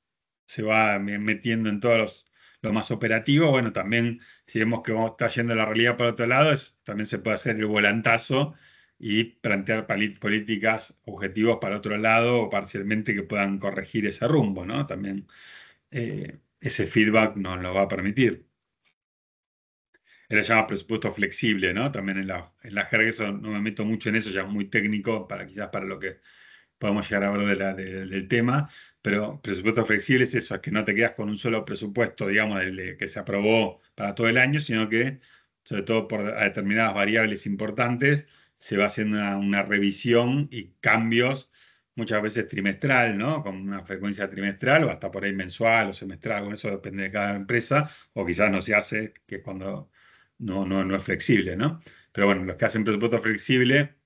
se va metiendo en todos lo más operativo. Bueno, también si vemos que está yendo la realidad para otro lado, también se puede hacer el volantazo y plantear políticas, objetivos para otro lado o parcialmente que puedan corregir ese rumbo, ¿no? También ese feedback nos lo va a permitir. Él le llama presupuesto flexible, ¿no? También en la jerga, eso no me meto mucho en eso, ya es muy técnico para quizás para lo que podemos llegar a ver del tema, pero presupuesto flexible es eso, es que no te quedas con un solo presupuesto, digamos, que se aprobó para todo el año, sino que, sobre todo por determinadas variables importantes, se va haciendo una revisión y cambios, muchas veces trimestral, ¿no? Con una frecuencia trimestral o hasta por ahí mensual o semestral, con eso depende de cada empresa, o quizás no se hace, que es cuando no es flexible, ¿no? Pero bueno, los que hacen presupuesto flexible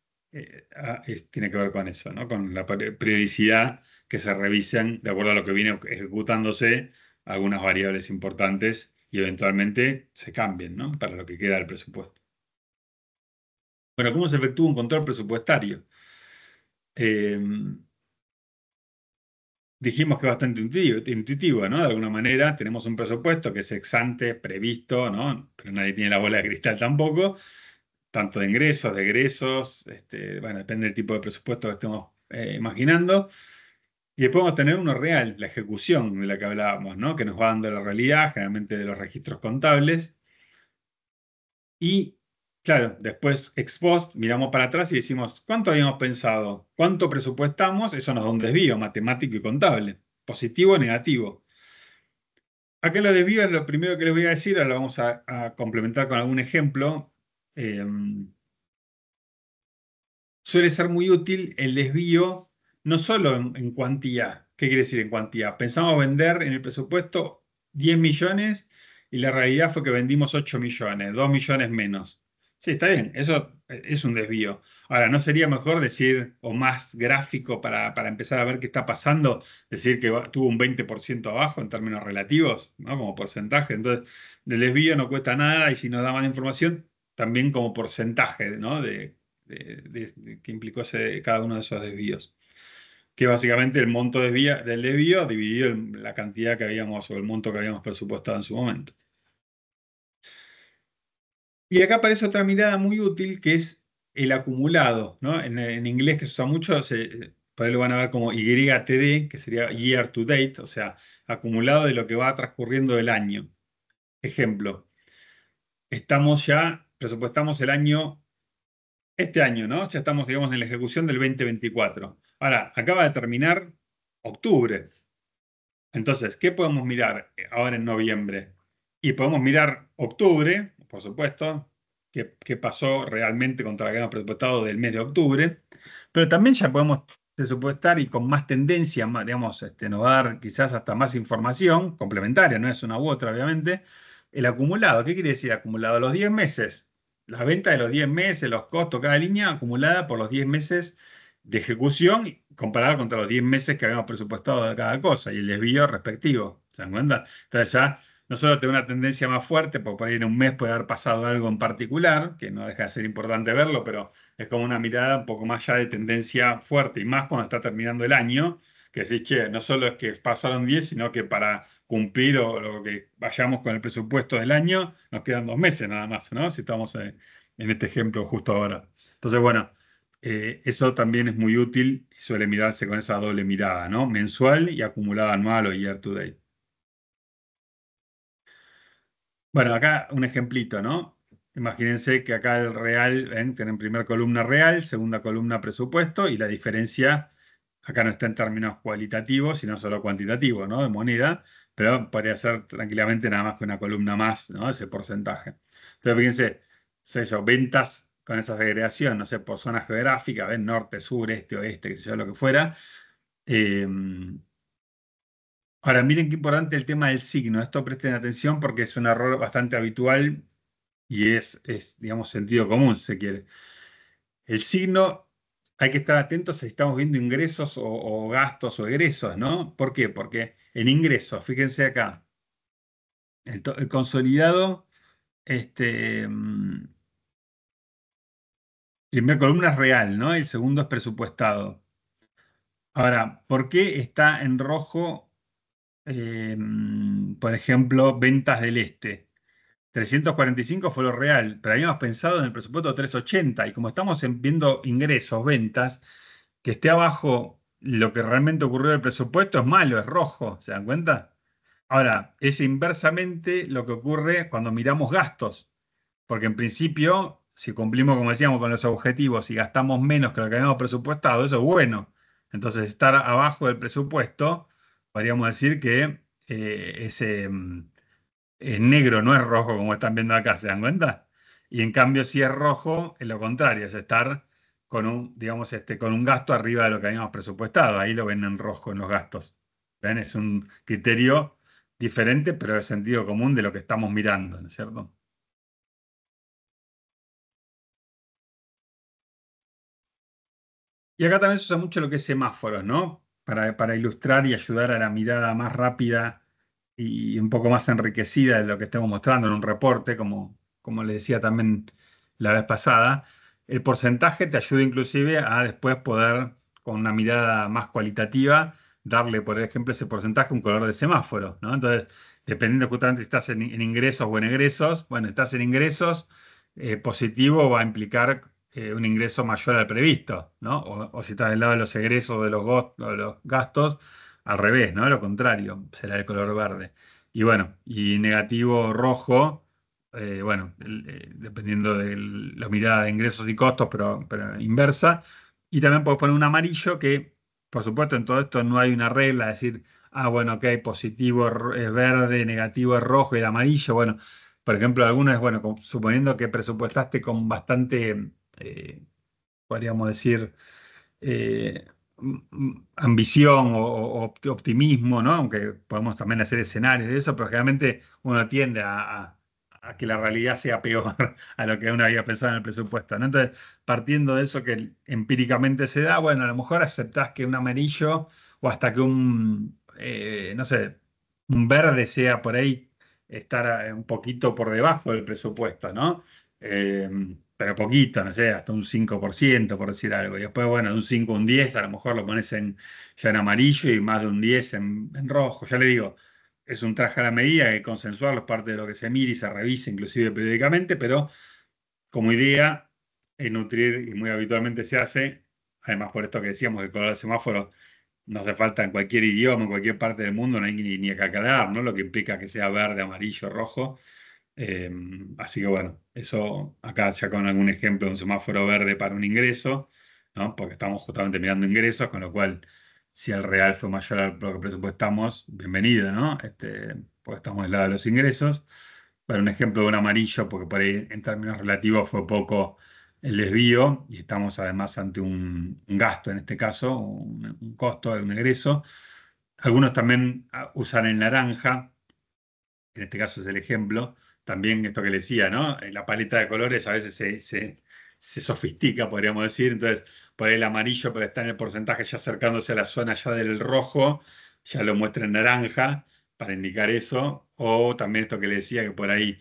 tiene que ver con eso, ¿no? Con la periodicidad que se revisen de acuerdo a lo que viene ejecutándose algunas variables importantes y eventualmente se cambien, ¿no? Para lo que queda del presupuesto. Bueno, ¿cómo se efectúa un control presupuestario? Eh, Dijimos que es bastante intuitivo, ¿no? De alguna manera tenemos un presupuesto que es ex ante, previsto, ¿no? Pero nadie tiene la bola de cristal tampoco, tanto de ingresos, de egresos, bueno, depende del tipo de presupuesto que estemos imaginando. Y después vamos a tener uno real, la ejecución de la que hablábamos, ¿no? Que nos va dando la realidad, generalmente de los registros contables. Y, claro, después, ex post, miramos para atrás y decimos, ¿cuánto habíamos pensado? ¿Cuánto presupuestamos? Eso nos da un desvío matemático y contable, positivo o negativo. Acá los desvíos, lo primero que les voy a decir, ahora lo vamos a complementar con algún ejemplo. Eh, Suele ser muy útil el desvío, no solo en cuantía. ¿Qué quiere decir en cuantía? Pensamos vender en el presupuesto 10 millones y la realidad fue que vendimos 8 millones, 2 millones menos. Sí, está bien, eso es un desvío. Ahora, ¿no sería mejor decir, o más gráfico para empezar a ver qué está pasando, decir que tuvo un 20% abajo en términos relativos, ¿no? Como porcentaje? Entonces, del desvío no cuesta nada y si nos da más información, también como porcentaje, ¿no? De que implicó cada uno de esos desvíos. Que básicamente el monto del desvío dividido en la cantidad que habíamos o el monto que habíamos presupuestado en su momento. Y acá aparece otra mirada muy útil que es el acumulado, ¿no? En inglés que se usa mucho, por ahí lo van a ver como YTD, que sería year to date, o sea, acumulado de lo que va transcurriendo el año. Ejemplo, presupuestamos este año, ¿no? Ya estamos, digamos, en la ejecución del 2024. Ahora, acaba de terminar octubre. Entonces, ¿qué podemos mirar ahora en noviembre? Y podemos mirar octubre, por supuesto, qué pasó realmente contra lo que habíamos presupuestado del mes de octubre, pero también ya podemos presupuestar y con más tendencia, digamos, nos va a dar quizás hasta más información complementaria, no es una u otra, obviamente, el acumulado. ¿Qué quiere decir acumulado? Los 10 meses, la venta de los 10 meses, los costos, cada línea acumulada por los 10 meses de ejecución comparado contra los 10 meses que habíamos presupuestado de cada cosa y el desvío respectivo. ¿Se dan cuenta? Entonces ya no solo tengo una tendencia más fuerte, porque por ahí en un mes puede haber pasado algo en particular, que no deja de ser importante verlo, pero es como una mirada un poco más ya de tendencia fuerte y más cuando está terminando el año, que decís, che, no solo es que pasaron 10, sino que para cumplir o lo que vayamos con el presupuesto del año, nos quedan 2 meses nada más, ¿no? Si estamos en este ejemplo justo ahora. Entonces, bueno. Eso también es muy útil y suele mirarse con esa doble mirada, ¿no? Mensual y acumulada anual o year to date. Bueno, acá un ejemplito, ¿no? Imagínense que acá el real, ven, tienen primera columna real, segunda columna presupuesto y la diferencia acá no está en términos cualitativos, sino solo cuantitativos, ¿no? De moneda, pero podría ser tranquilamente nada más que una columna más, ¿no? Ese porcentaje. Entonces, fíjense, sé yo, ventas con esa segregación, no sé, por zonas geográficas, ven, norte, sur, este, oeste, qué sé yo, lo que fuera. Eh, Ahora, miren qué importante el tema del signo. Esto presten atención porque es un error bastante habitual y digamos, sentido común, si se quiere. El signo, hay que estar atentos si estamos viendo ingresos o gastos o egresos, ¿no? ¿Por qué? Porque en ingresos, fíjense acá, el consolidado, este, primera columna es real, ¿no? El segundo es presupuestado. Ahora, ¿por qué está en rojo, por ejemplo, ventas del este? 345 fue lo real, pero habíamos pensado en el presupuesto 380 y como estamos viendo ingresos, ventas, que esté abajo lo que realmente ocurrió del presupuesto es malo, es rojo, ¿se dan cuenta? Ahora, es inversamente lo que ocurre cuando miramos gastos, porque en principio, si cumplimos, como decíamos, con los objetivos y gastamos menos que lo que habíamos presupuestado, eso es bueno. Entonces, estar abajo del presupuesto, podríamos decir que ese es negro, no es rojo como están viendo acá, ¿se dan cuenta? Y en cambio, si es rojo, es lo contrario, es estar con digamos, con un gasto arriba de lo que habíamos presupuestado. Ahí lo ven en rojo en los gastos. ¿Ven? Es un criterio diferente, pero de sentido común de lo que estamos mirando, ¿no es cierto? Y acá también se usa mucho lo que es semáforos, ¿no? Para ilustrar y ayudar a la mirada más rápida y un poco más enriquecida de lo que estamos mostrando en un reporte, como le decía también la vez pasada. El porcentaje te ayuda inclusive a después poder, con una mirada más cualitativa, darle, por ejemplo, ese porcentaje un color de semáforo, ¿no? Entonces, dependiendo justamente si estás en ingresos o en egresos, bueno, si estás en ingresos, positivo va a implicar un ingreso mayor al previsto, ¿no? O si estás del lado de los egresos de los gastos, al revés, ¿no? Lo contrario, será el color verde. Y bueno, y negativo rojo, bueno, dependiendo de la mirada de ingresos y costos, pero inversa. Y también puedes poner un amarillo que, por supuesto, en todo esto no hay una regla, decir, ah, bueno, ok, positivo es verde, negativo es rojo y el amarillo, bueno. Por ejemplo, algunos, bueno, suponiendo que presupuestaste con bastante, podríamos decir, eh, ambición o optimismo, ¿no? Aunque podemos también hacer escenarios de eso, pero generalmente uno tiende a a que la realidad sea peor a lo que uno había pensado en el presupuesto, ¿no? Entonces, partiendo de eso que empíricamente se da, bueno, a lo mejor aceptás que un amarillo o hasta que no sé, un verde sea por ahí estar un poquito por debajo del presupuesto, ¿no? Eh, pero poquito, no sé, hasta un 5%, por decir algo. Y después, bueno, de un 5 a un 10, a lo mejor lo pones ya en amarillo y más de un 10 en rojo. Ya le digo, es un traje a la medida, hay que consensuarlo, es parte de lo que se mira y se revisa, inclusive periódicamente, pero como idea es nutrir, y muy habitualmente se hace, además por esto que decíamos, el color del semáforo no hace falta en cualquier idioma, en cualquier parte del mundo, no hay ni que aclarar, ¿no? Lo que implica que sea verde, amarillo, rojo. Eh, Así que bueno, eso acá ya con algún ejemplo de un semáforo verde para un ingreso, ¿no? Porque estamos justamente mirando ingresos, con lo cual si el real fue mayor a lo que presupuestamos, bienvenido, ¿no? Porque estamos del lado de los ingresos. Para un ejemplo de un amarillo, porque por ahí en términos relativos fue poco el desvío y estamos además ante un gasto en este caso, un costo de un ingreso. Algunos también usan el naranja, en este caso es el ejemplo, también esto que le decía, ¿no? La paleta de colores a veces se sofistica, podríamos decir, entonces por ahí el amarillo, pero está en el porcentaje ya acercándose a la zona ya del rojo, ya lo muestra en naranja para indicar eso, o también esto que le decía, que por ahí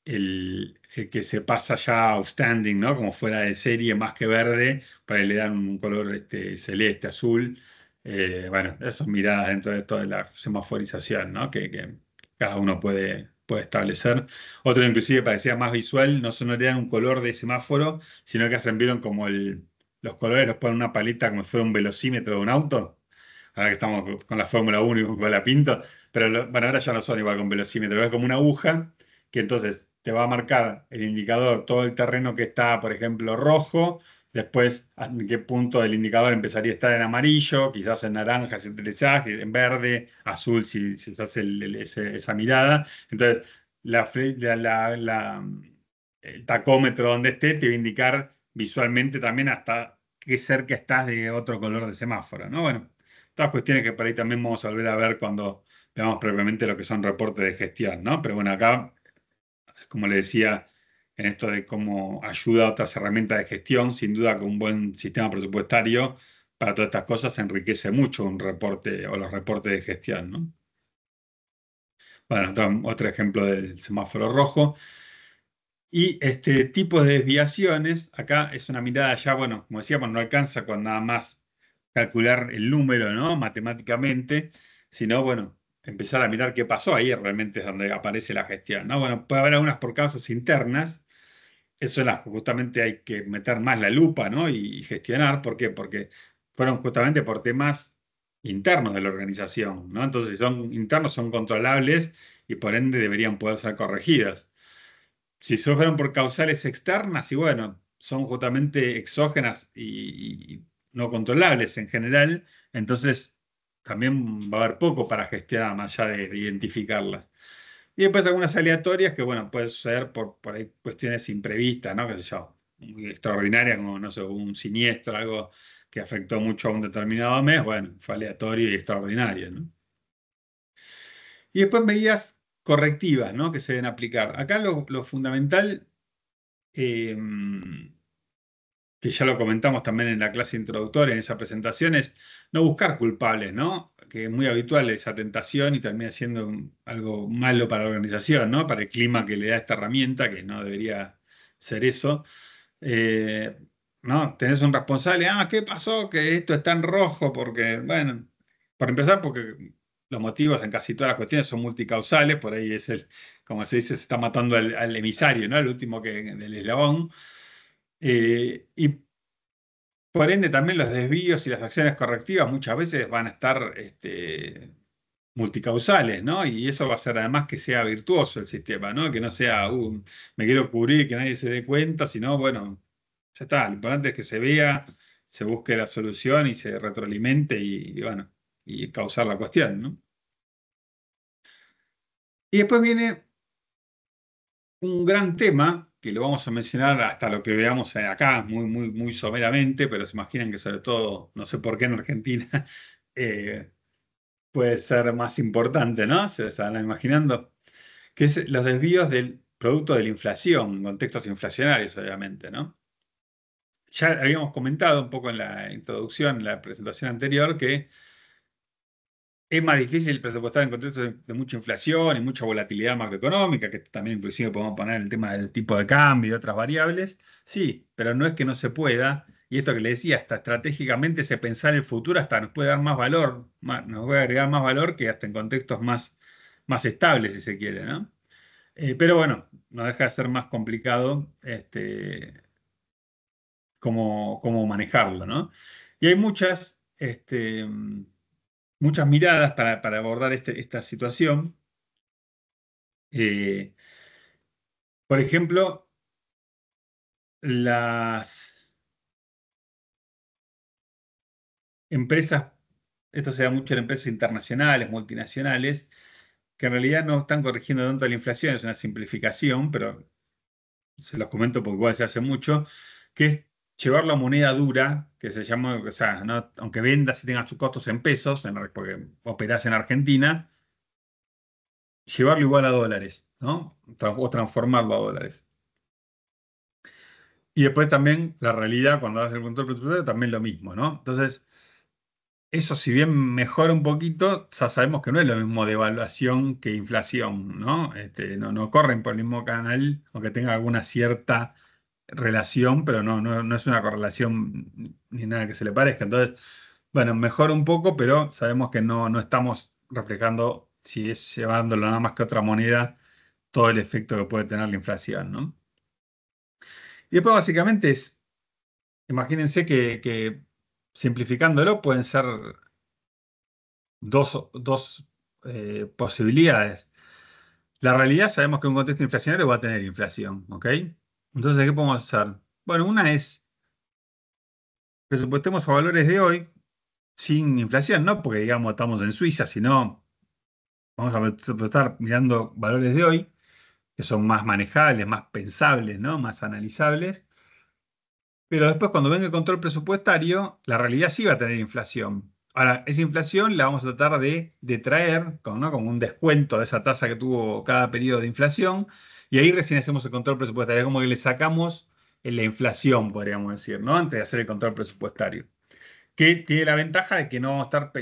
el que se pasa ya outstanding, ¿no? Como fuera de serie, más que verde, para ahí le dan un color celeste, azul. Bueno, esas son miradas dentro de toda la semaforización, ¿no? Que cada uno puede establecer. Otro inclusive parecía más visual, no solo le dan un color de semáforo, sino que hacen, vieron como los colores los ponen en una paleta como si fuera un velocímetro de un auto. Ahora que estamos con la Fórmula 1 y con la Pinto, pero bueno, ahora ya no son igual con velocímetro, es como una aguja que entonces te va a marcar el indicador, todo el terreno que está, por ejemplo, rojo. Después, en qué punto del indicador empezaría a estar en amarillo, quizás en naranja si utilizás, en verde, azul si usás esa mirada. Entonces, el tacómetro donde esté te va a indicar visualmente también hasta qué cerca estás de otro color de semáforo, ¿no? Bueno, todas cuestiones que por ahí también vamos a volver a ver cuando veamos propiamente lo que son reportes de gestión, ¿no? Pero bueno, acá, como le decía, en esto de cómo ayuda a otras herramientas de gestión, sin duda que un buen sistema presupuestario para todas estas cosas enriquece mucho un reporte o los reportes de gestión, ¿no? Bueno, otro ejemplo del semáforo rojo. Y este tipo de desviaciones, acá es una mirada ya, bueno, como decíamos, no alcanza con nada más calcular el número, ¿no? Matemáticamente, sino, bueno, empezar a mirar qué pasó ahí, realmente es donde aparece la gestión, ¿no? Bueno, puede haber algunas por causas internas, eso justamente hay que meter más la lupa, ¿no? Y gestionar, ¿por qué? Porque fueron justamente por temas internos de la organización, ¿no? Entonces, si son internos, son controlables y por ende deberían poder ser corregidas. Si fueron por causales externas, y bueno, son justamente exógenas y no controlables en general, entonces también va a haber poco para gestionar más allá de identificarlas. Y después algunas aleatorias que, bueno, puede suceder por ahí cuestiones imprevistas, ¿no? Qué sé yo, muy extraordinarias, como, no sé, un siniestro, algo que afectó mucho a un determinado mes, bueno, fue aleatorio y extraordinario, ¿no? Y después medidas correctivas, ¿no? Que se deben aplicar. Acá lo fundamental eh, que ya lo comentamos también en la clase introductoria, en esa presentación, es no buscar culpables, ¿no? Que es muy habitual esa tentación y termina siendo algo malo para la organización, ¿no? Para el clima que le da esta herramienta, que no debería ser eso. Eh, ¿No? Tenés un responsable, ¿qué pasó? Que esto está en rojo, porque, bueno, para empezar, porque los motivos en casi todas las cuestiones son multicausales, por ahí es como se dice, se está matando al emisario, ¿no? El último del eslabón. Y por ende también los desvíos y las acciones correctivas muchas veces van a estar multicausales, ¿no? Y eso va a hacer además que sea virtuoso el sistema, ¿no? Que no sea, me quiero cubrir, que nadie se dé cuenta, sino, bueno, ya está. Lo importante es que se vea, se busque la solución y se retroalimente y bueno, y causar la cuestión, ¿no? Y después viene un gran tema que lo vamos a mencionar hasta lo que veamos acá, muy, muy, muy someramente, pero se imaginan que sobre todo, no sé por qué en Argentina, eh, puede ser más importante, ¿no? Se estarán imaginando, que es los desvíos producto de la inflación, contextos inflacionarios, obviamente, ¿no? Ya habíamos comentado un poco en la introducción, en la presentación anterior, que es más difícil presupuestar en contextos de mucha inflación y mucha volatilidad macroeconómica, que también inclusive podemos poner el tema del tipo de cambio y otras variables. Sí, pero no es que no se pueda. Y esto que le decía, hasta estratégicamente se pensar el futuro hasta nos puede dar más valor, nos puede agregar más valor que hasta en contextos más estables, si se quiere, ¿no? Pero bueno, no deja de ser más complicado cómo manejarlo, ¿no? Y hay muchas miradas para abordar esta situación. Eh, por ejemplo, las empresas, esto se da mucho en empresas internacionales, multinacionales, que en realidad no están corrigiendo tanto la inflación, es una simplificación, pero se los comento porque igual se hace mucho, que es llevar la moneda dura, que se llama, o sea, aunque vendas y tengas tus costos en pesos, porque operás en Argentina, llevarlo igual a dólares, ¿no? O transformarlo a dólares. Y después también la realidad, cuando haces el control presupuestario, también lo mismo, ¿no? Entonces, eso si bien mejora un poquito, ya sabemos que no es lo mismo devaluación que inflación, ¿no? No corren por el mismo canal, aunque tenga alguna cierta relación, pero no es una correlación ni nada que se le parezca. Entonces, bueno, mejora un poco, pero sabemos que no estamos reflejando, si es llevándolo nada más que otra moneda, todo el efecto que puede tener la inflación, ¿no? Y después básicamente imagínense que simplificándolo pueden ser dos posibilidades. La realidad sabemos que un contexto inflacionario va a tener inflación, ¿ok? Entonces, ¿qué podemos hacer? Bueno, una es presupuestemos a valores de hoy sin inflación, no porque digamos estamos en Suiza, sino vamos a presupuestar mirando valores de hoy, que son más manejables, más pensables, ¿no? Más analizables. Pero después, cuando venga el control presupuestario, la realidad sí va a tener inflación. Ahora, esa inflación la vamos a tratar de traer ¿no? Como un descuento de esa tasa que tuvo cada periodo de inflación, y ahí recién hacemos el control presupuestario. Es como que le sacamos la inflación, podríamos decir, ¿no? Antes de hacer el control presupuestario. Que tiene la ventaja de que no vamos a estar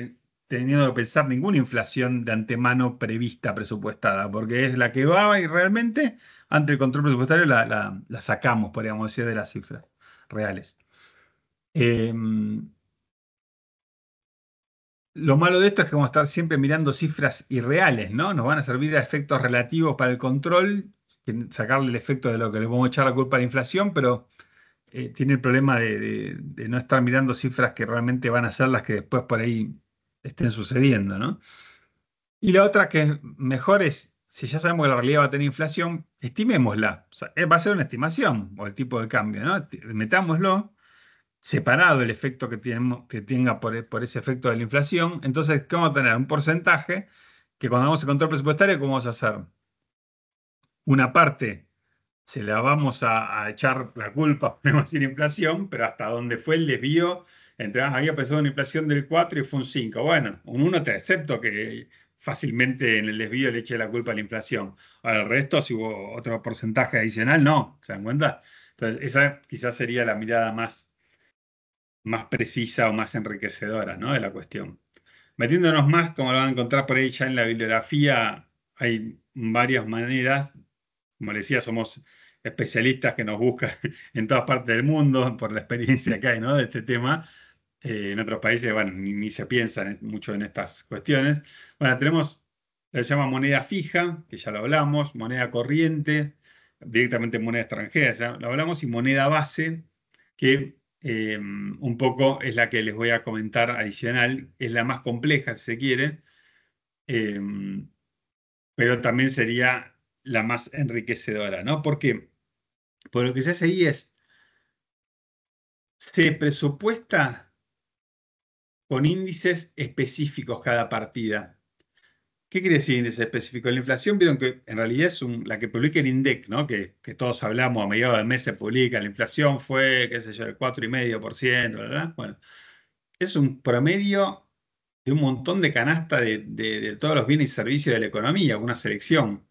teniendo que pensar ninguna inflación de antemano prevista, presupuestada, porque es la que va y realmente, ante el control presupuestario, la sacamos, podríamos decir, de las cifras reales. Eh, lo malo de esto es que vamos a estar siempre mirando cifras irreales, ¿no? Nos van a servir a efectos relativos para el control, sacarle el efecto de lo que le vamos a echar la culpa a la inflación, pero tiene el problema de no estar mirando cifras que realmente van a ser las que después por ahí estén sucediendo, ¿no? Y la otra que es mejor es, si ya sabemos que la realidad va a tener inflación, estimémosla. O sea, va a ser una estimación o el tipo de cambio, ¿no? Metámoslo separado el efecto que tenga por ese efecto de la inflación. Entonces, ¿qué vamos a tener? Un porcentaje que cuando hagamos el control presupuestario, ¿cómo vamos a hacer? Una parte se la vamos a echar la culpa, podemos decir inflación, pero hasta donde fue el desvío, había pensado una inflación del 4 y fue un 5. Bueno, un 1 te acepto que fácilmente en el desvío le eche la culpa a la inflación. Ahora, el resto, si hubo otro porcentaje adicional, no, ¿se dan cuenta? Entonces, esa quizás sería la mirada más precisa o más enriquecedora, ¿no? De la cuestión. Metiéndonos más, como lo van a encontrar por ahí ya en la bibliografía, hay varias maneras. Como les decía, somos especialistas que nos buscan en todas partes del mundo por la experiencia que hay, ¿no? De este tema. En otros países, bueno, ni se piensa mucho en estas cuestiones. Bueno, tenemos, se llama moneda fija, que ya lo hablamos, moneda corriente, directamente moneda extranjera, ya lo hablamos, y moneda base, que un poco es la que les voy a comentar adicional, es la más compleja, si se quiere, eh, pero también sería la más enriquecedora, ¿no? Porque por lo que se hace ahí se presupuesta con índices específicos cada partida. ¿Qué quiere decir índice específico? La inflación, vieron que en realidad es la que publica el INDEC, ¿no? Que todos hablamos, a mediados del mes se publica, la inflación fue, qué sé yo, el 4,5%, ¿verdad? Bueno, es un promedio de un montón de canasta de todos los bienes y servicios de la economía, una selección.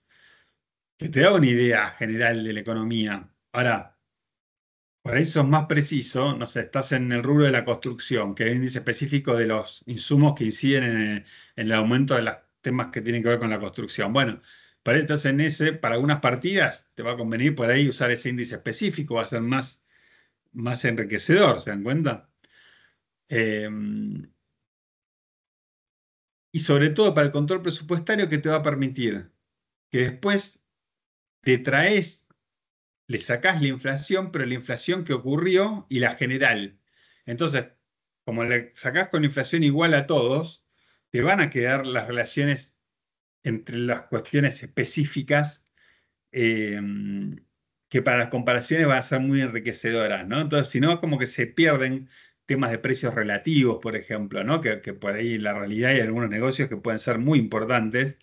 que te da una idea general de la economía. Ahora, para eso es más preciso, no sé, estás en el rubro de la construcción, que hay un índice específico de los insumos que inciden en el aumento de los temas que tienen que ver con la construcción. Bueno, para estás en ese, para algunas partidas te va a convenir por ahí usar ese índice específico, va a ser más enriquecedor, ¿se dan cuenta? Eh, y sobre todo para el control presupuestario que te va a permitir que después te traes, le sacás la inflación, pero la inflación que ocurrió y la general. Entonces, como le sacás con inflación igual a todos, te van a quedar las relaciones entre las cuestiones específicas eh, que para las comparaciones van a ser muy enriquecedoras, ¿no? Entonces, si no, como que se pierden temas de precios relativos, por ejemplo, ¿no? Que por ahí en la realidad hay algunos negocios que pueden ser muy importantes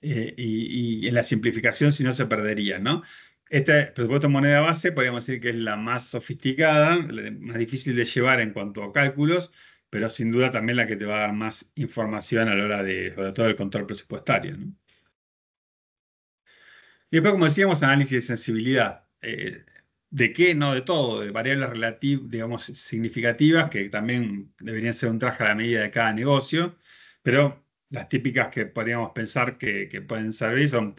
y en la simplificación si no se perdería, ¿no? Este presupuesto de moneda base podríamos decir que es la más sofisticada, la más difícil de llevar en cuanto a cálculos, pero sin duda también la que te va a dar más información a la hora de, sobre todo, el control presupuestario, ¿no? Y después, como decíamos, análisis de sensibilidad. ¿De qué? No de todo, de variables relativas, digamos, significativas, que también deberían ser un traje a la medida de cada negocio, pero las típicas que podríamos pensar que pueden servir son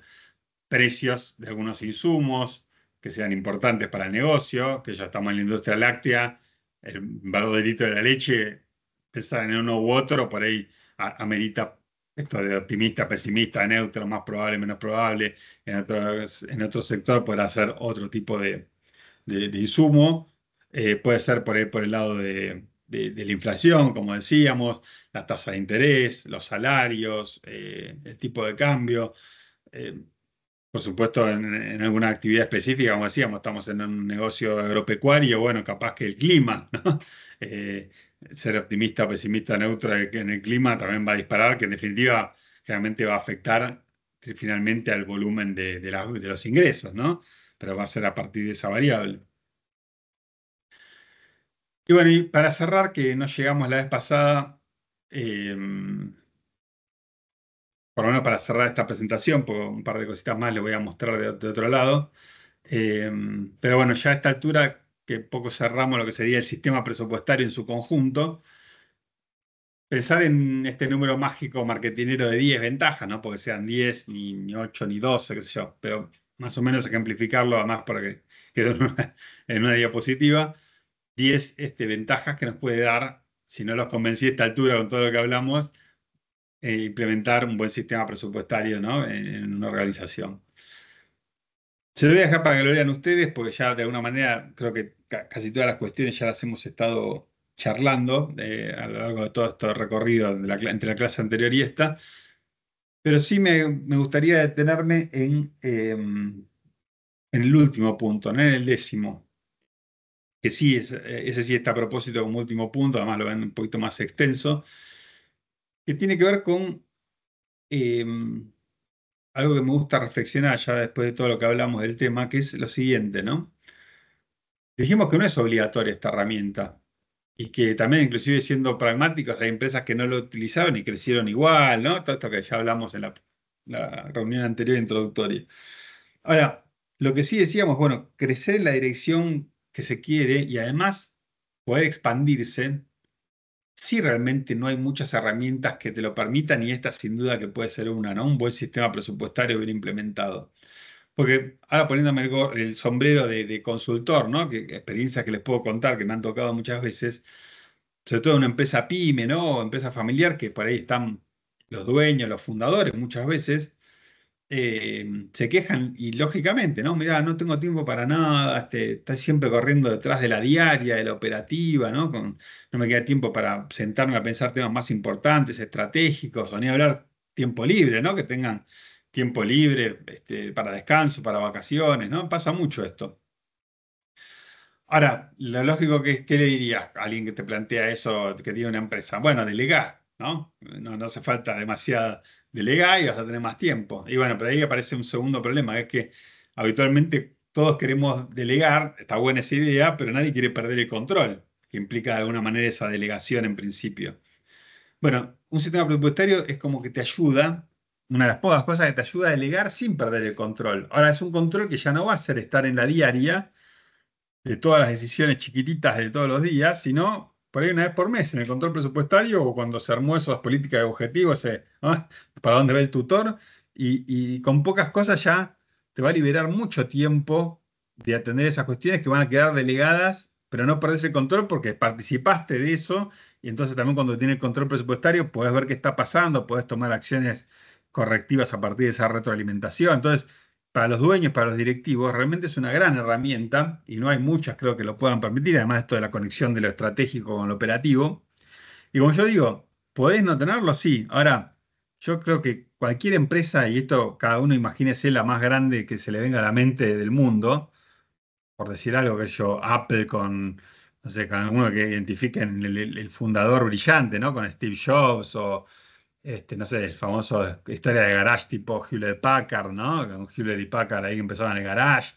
precios de algunos insumos que sean importantes para el negocio, que ya estamos en la industria láctea, el valor del litro de la leche, pensar en uno u otro, por ahí amerita esto de optimista, pesimista, neutro, más probable, menos probable. En otro sector podrá ser otro tipo de insumo. Puede ser por ahí por el lado de la inflación, como decíamos, la tasa de interés, los salarios, el tipo de cambio. Eh, por supuesto, en alguna actividad específica, como decíamos, estamos en un negocio agropecuario, bueno, capaz que el clima, ¿no? Eh, Ser optimista, pesimista, neutro en el clima también va a disparar, que en definitiva generalmente va a afectar finalmente al volumen de los ingresos, ¿no? Pero va a ser a partir de esa variable. Y bueno, y para cerrar, que no llegamos la vez pasada, eh, por lo menos para cerrar esta presentación, porque un par de cositas más les voy a mostrar de otro lado. Eh, pero bueno, ya a esta altura que poco cerramos lo que sería el sistema presupuestario en su conjunto, pensar en este número mágico marketinero de 10 ventajas, no porque sean 10, ni 8, ni 12, qué sé yo, pero más o menos ejemplificarlo, además para que quede en una diapositiva, 10 ventajas que nos puede dar, si no los convencí a esta altura con todo lo que hablamos, implementar un buen sistema presupuestario, ¿no? En una organización. Se lo voy a dejar para que lo lean ustedes, porque ya de alguna manera creo que casi todas las cuestiones ya las hemos estado charlando a lo largo de todo este recorrido entre la clase anterior y esta. Pero sí me gustaría detenerme en el último punto, no en el décimo, que sí, ese sí está a propósito como último punto, además lo ven un poquito más extenso, que tiene que ver con eh, algo que me gusta reflexionar ya después de todo lo que hablamos del tema, que es lo siguiente, ¿no? Dijimos que no es obligatoria esta herramienta y que también, inclusive siendo pragmáticos, hay empresas que no lo utilizaron y crecieron igual, ¿no? Todo esto que ya hablamos en la reunión anterior introductoria. Ahora, lo que sí decíamos, bueno, crecer en la dirección que se quiere y además poder expandirse, si realmente no hay muchas herramientas que te lo permitan y esta sin duda que puede ser una, ¿no? Un buen sistema presupuestario bien implementado. Porque ahora poniéndome el sombrero de consultor, ¿no? Experiencias que les puedo contar que me han tocado muchas veces, sobre todo en una empresa pyme, ¿no? O empresa familiar, que por ahí están los dueños, los fundadores, muchas veces, se quejan y lógicamente, ¿no? Mirá, no tengo tiempo para nada, estoy siempre corriendo detrás de la diaria, de la operativa, ¿no? No me queda tiempo para sentarme a pensar temas más importantes, estratégicos, o ni hablar tiempo libre, ¿no? Que tengan tiempo libre, para descanso, para vacaciones, ¿no? Pasa mucho esto. Ahora, lo lógico ¿qué le dirías a alguien que te plantea eso, que tiene una empresa? Bueno, delegar, ¿no? No hace falta demasiada delegar y vas a tener más tiempo. Y bueno, pero ahí aparece un segundo problema, es que habitualmente todos queremos delegar, está buena esa idea, pero nadie quiere perder el control, que implica de alguna manera esa delegación en principio. Bueno, un sistema presupuestario es como que te ayuda, una de las pocas cosas que te ayuda a delegar sin perder el control. Ahora, es un control que ya no va a ser estar en la diaria de todas las decisiones chiquititas de todos los días, sino por ahí una vez por mes en el control presupuestario o cuando se armó esas políticas de objetivos, ¿no? Para dónde va el tutor, y con pocas cosas ya te va a liberar mucho tiempo de atender esas cuestiones que van a quedar delegadas, pero no perdés el control porque participaste de eso, y entonces también cuando tienes el control presupuestario podés ver qué está pasando, podés tomar acciones correctivas a partir de esa retroalimentación. Entonces, para los dueños, para los directivos, realmente es una gran herramienta y no hay muchas, creo, que lo puedan permitir, además esto de la conexión de lo estratégico con lo operativo. Y como yo digo, ¿podés no tenerlo? Sí. Ahora, yo creo que cualquier empresa, y esto cada uno imagínese la más grande que se le venga a la mente del mundo, por decir algo, que yo, Apple con, no sé, con alguno que identifiquen el fundador brillante, ¿no? Con Steve Jobs o no sé, el famoso historia de garage tipo Hewlett Packard, ¿no? Con Hewlett y Packard ahí que empezaban el garage.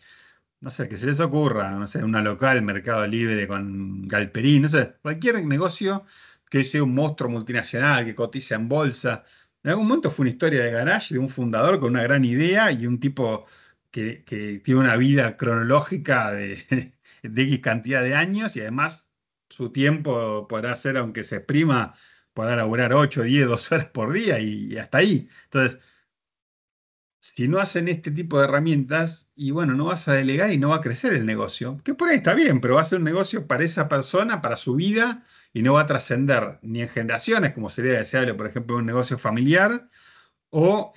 No sé, que se les ocurra, no sé, una local, Mercado Libre con Galperín, no sé, cualquier negocio que sea un monstruo multinacional, que cotiza en bolsa. En algún momento fue una historia de garage de un fundador con una gran idea y un tipo que tiene una vida cronológica de X cantidad de años y además su tiempo podrá ser, aunque se exprima, podrá laburar 8, 10, 12 horas por día y hasta ahí. Entonces, si no hacen este tipo de herramientas, y bueno, no vas a delegar y no va a crecer el negocio, que por ahí está bien, pero va a ser un negocio para esa persona, para su vida, y no va a trascender ni en generaciones, como sería deseable, por ejemplo, un negocio familiar, o,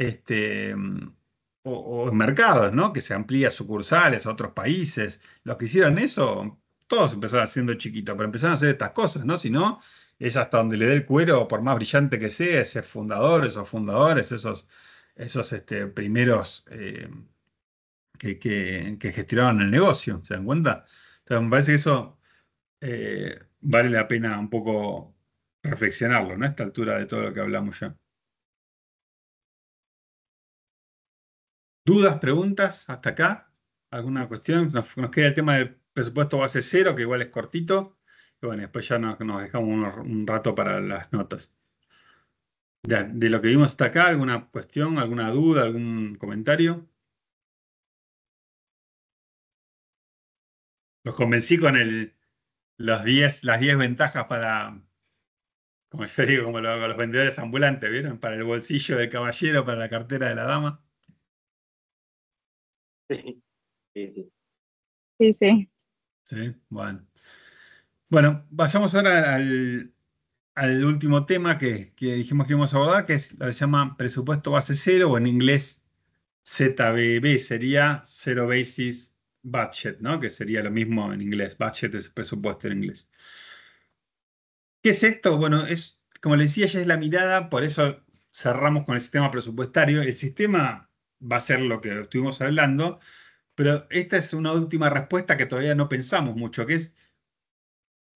o en mercados, ¿no? Que se amplía a sucursales a otros países. Los que hicieron eso, todos empezaron haciendo chiquito, pero empezaron a hacer estas cosas, ¿no? Si no, es hasta donde le dé el cuero, por más brillante que sea, ese fundador, esos fundadores, esos primeros que gestionaron el negocio, ¿se dan cuenta? Entonces, me parece que eso vale la pena un poco reflexionarlo, ¿no? A esta altura de todo lo que hablamos ya. ¿Dudas, preguntas hasta acá? ¿Alguna cuestión? Nos queda el tema del presupuesto base cero, que igual es cortito. Y bueno, después ya nos dejamos un rato para las notas. De lo que vimos hasta acá, ¿alguna cuestión, alguna duda, algún comentario? Los convencí con las 10 ventajas para, como yo digo, como lo hago los vendedores ambulantes, ¿vieron? Para el bolsillo del caballero, para la cartera de la dama. Sí, sí, sí. Sí, sí. Sí, bueno. Bueno, pasamos ahora al último tema que dijimos que íbamos a abordar, que es lo que se llama presupuesto base cero, o en inglés ZBB, sería Zero Basis Budget, ¿no? Que sería lo mismo en inglés. Budget es presupuesto en inglés. ¿Qué es esto? Bueno, es, como le decía, ya es la mirada, por eso cerramos con el sistema presupuestario. El sistema va a ser lo que estuvimos hablando, pero esta es una última respuesta que todavía no pensamos mucho, que es,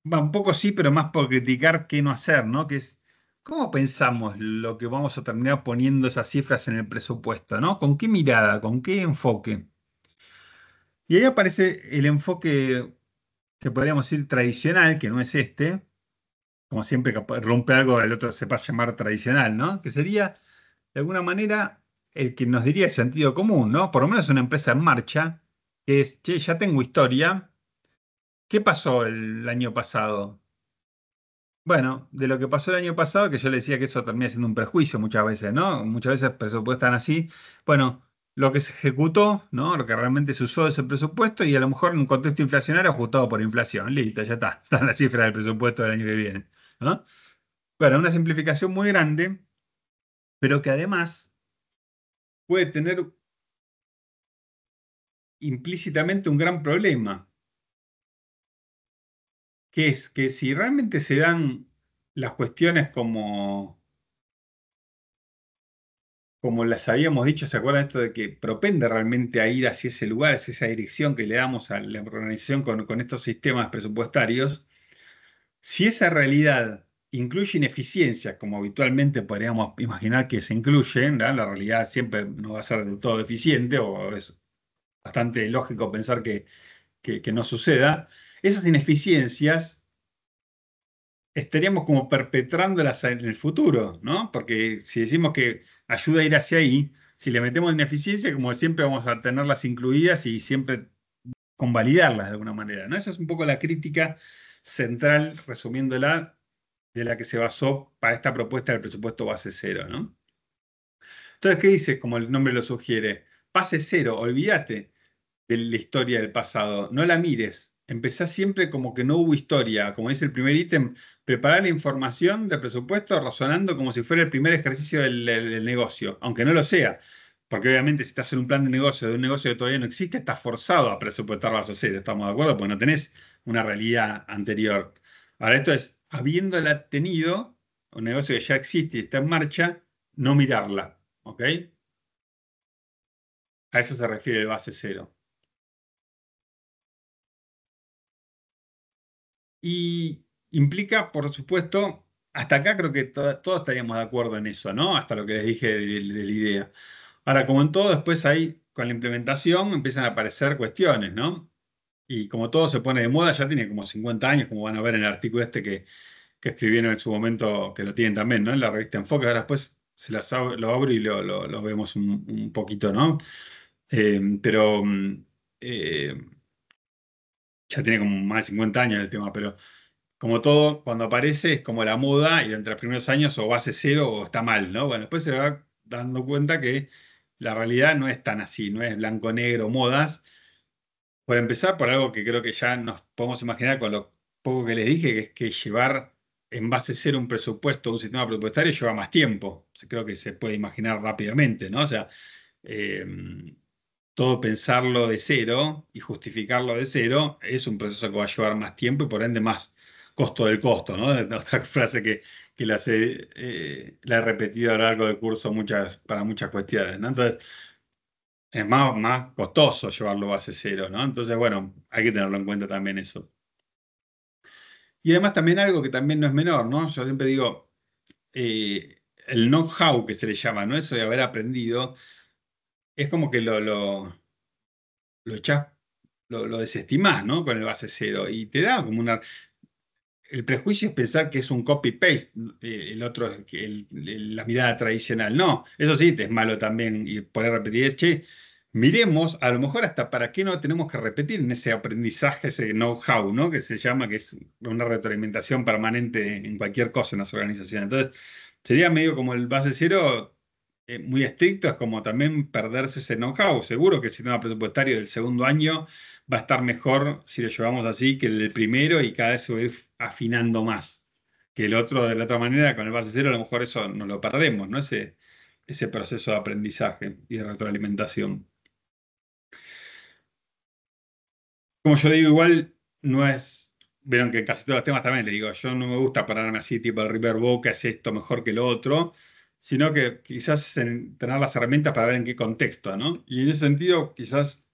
va un poco sí, pero más por criticar qué no hacer, ¿no? Que es, ¿cómo pensamos lo que vamos a terminar poniendo esas cifras en el presupuesto, ¿no? ¿Con qué mirada? ¿Con qué enfoque? Y ahí aparece el enfoque que podríamos decir tradicional, que no es este, como siempre que rompe algo, el otro se pasa a llamar tradicional, ¿no? Que sería, de alguna manera, el que nos diría el sentido común, ¿no? Por lo menos una empresa en marcha, que es, che, ya tengo historia. ¿Qué pasó el año pasado? Bueno, de lo que pasó el año pasado, que yo le decía que eso termina siendo un prejuicio muchas veces, ¿no? Muchas veces presupuestan así. Bueno, lo que se ejecutó, ¿no? Lo que realmente se usó de ese presupuesto y a lo mejor en un contexto inflacionario ajustado por inflación. Listo, ya está. Está la cifra del presupuesto del año que viene, ¿no? Bueno, una simplificación muy grande, pero que además puede tener implícitamente un gran problema, que es que si realmente se dan las cuestiones como las habíamos dicho, ¿se acuerdan esto de que propende realmente a ir hacia ese lugar, hacia esa dirección que le damos a la organización con estos sistemas presupuestarios? Si esa realidad incluye ineficiencias, como habitualmente podríamos imaginar que se incluyen, ¿verdad? La realidad siempre no va a ser del todo eficiente, o es bastante lógico pensar que no suceda, esas ineficiencias estaríamos como perpetrándolas en el futuro, ¿no? Porque si decimos que ayuda a ir hacia ahí, si le metemos ineficiencia, como siempre vamos a tenerlas incluidas y siempre convalidarlas de alguna manera, ¿no? Esa es un poco la crítica central, resumiéndola, de la que se basó para esta propuesta del presupuesto base cero, ¿no? Entonces, ¿qué dice? Como el nombre lo sugiere, base cero, olvídate de la historia del pasado, no la mires. Empezá siempre como que no hubo historia, como dice el primer ítem, preparar la información del presupuesto razonando como si fuera el primer ejercicio del negocio, aunque no lo sea, porque obviamente si estás en un plan de negocio de un negocio que todavía no existe, estás forzado a presupuestar base cero, ¿estamos de acuerdo? Porque no tenés una realidad anterior. Ahora, esto es, habiéndola tenido, un negocio que ya existe y está en marcha, no mirarla, ¿ok? A eso se refiere el base cero. Y implica, por supuesto, hasta acá creo que todos estaríamos de acuerdo en eso, ¿no? Hasta lo que les dije de la idea. Ahora, como en todo, después ahí, con la implementación, empiezan a aparecer cuestiones, ¿no? Y como todo se pone de moda, ya tiene como 50 años, como van a ver en el artículo este que escribieron en su momento, que lo tienen también, ¿no? En la revista Enfoque. Ahora después lo abro y lo vemos un poquito, ¿no? Pero eh, ya tiene como más de 50 años el tema, pero como todo, cuando aparece es como la moda y entre los primeros años o base cero o está mal, ¿no? Bueno, después se va dando cuenta que la realidad no es tan así, no es blanco-negro, modas. Por empezar, por algo que creo que ya nos podemos imaginar con lo poco que les dije, que es que llevar en base cero un presupuesto, un sistema presupuestario lleva más tiempo. Creo que se puede imaginar rápidamente, ¿no? O sea, eh, todo pensarlo de cero y justificarlo de cero es un proceso que va a llevar más tiempo y por ende más costo del costo, ¿no? Otra frase que la he repetido a lo largo del curso para muchas cuestiones, ¿no? Entonces, es más costoso llevarlo a base cero, ¿no? Entonces, bueno, hay que tenerlo en cuenta también eso. Y además también algo que también no es menor, ¿no? Yo siempre digo, el know-how que se le llama, ¿no? Eso de haber aprendido, es como que lo echás, lo desestimás, ¿no? Con el base cero. Y te da como una. El prejuicio es pensar que es un copy-paste, el otro, la mirada tradicional. No, eso sí, te es malo también. Y poder repetir, che, miremos, a lo mejor hasta para qué no tenemos que repetir en ese aprendizaje, ese know-how, ¿no? Que se llama, que es una retroalimentación permanente en cualquier cosa en las organizaciones. Entonces, sería medio como el base cero muy estricto, es como también perderse ese know-how. Seguro que el sistema presupuestario del segundo año va a estar mejor si lo llevamos así que el del primero y cada vez se va a ir afinando más que el otro de la otra manera. Con el base cero a lo mejor eso no lo perdemos, ¿no? Ese proceso de aprendizaje y de retroalimentación. Como yo digo, igual no es. Vieron que en casi todos los temas también le digo, yo no me gusta pararme así, tipo el Riverboat, que hace esto mejor que lo otro, sino que quizás tener las herramientas para ver en qué contexto, ¿no? Y en ese sentido, quizás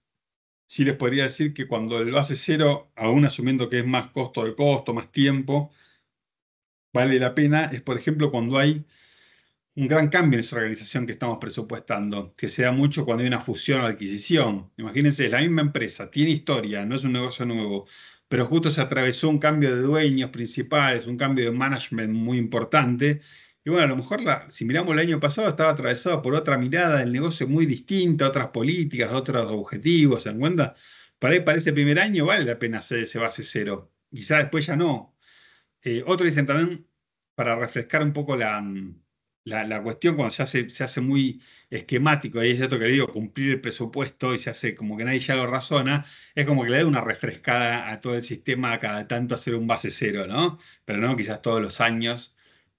sí les podría decir que cuando el base cero, aún asumiendo que es más costo del costo, más tiempo, vale la pena, es por ejemplo cuando hay un gran cambio en esa organización que estamos presupuestando, que se da mucho cuando hay una fusión o adquisición. Imagínense, es la misma empresa, tiene historia, no es un negocio nuevo, pero justo se atravesó un cambio de dueños principales, un cambio de management muy importante. Y bueno, a lo mejor si miramos el año pasado estaba atravesado por otra mirada del negocio muy distinta, otras políticas, otros objetivos, ¿se dan cuenta? Para ese primer año vale la pena hacer ese base cero. Quizá después ya no. Otros dicen también, para refrescar un poco la cuestión, cuando se hace muy esquemático, y es esto que le digo, cumplir el presupuesto y se hace como que nadie ya lo razona, es como que le da una refrescada a todo el sistema a cada tanto hacer un base cero, ¿no? Pero no quizás todos los años,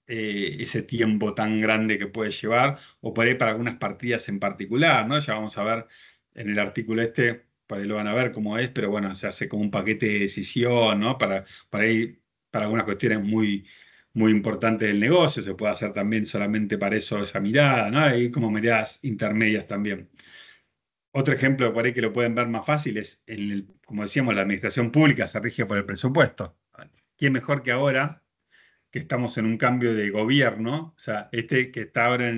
ese tiempo tan grande que puede llevar, o por ahí para algunas partidas en particular, ¿no? Ya vamos a ver en el artículo este, por ahí lo van a ver cómo es, pero bueno, se hace como un paquete de decisión, ¿no? Para ir para algunas cuestiones muy importantes del negocio, se puede hacer también solamente para eso esa mirada, ¿no? Hay como miradas intermedias también. Otro ejemplo por ahí que lo pueden ver más fácil es, como decíamos, la administración pública se rige por el presupuesto. ¿Quién mejor que ahora que estamos en un cambio de gobierno? O sea, este que está ahora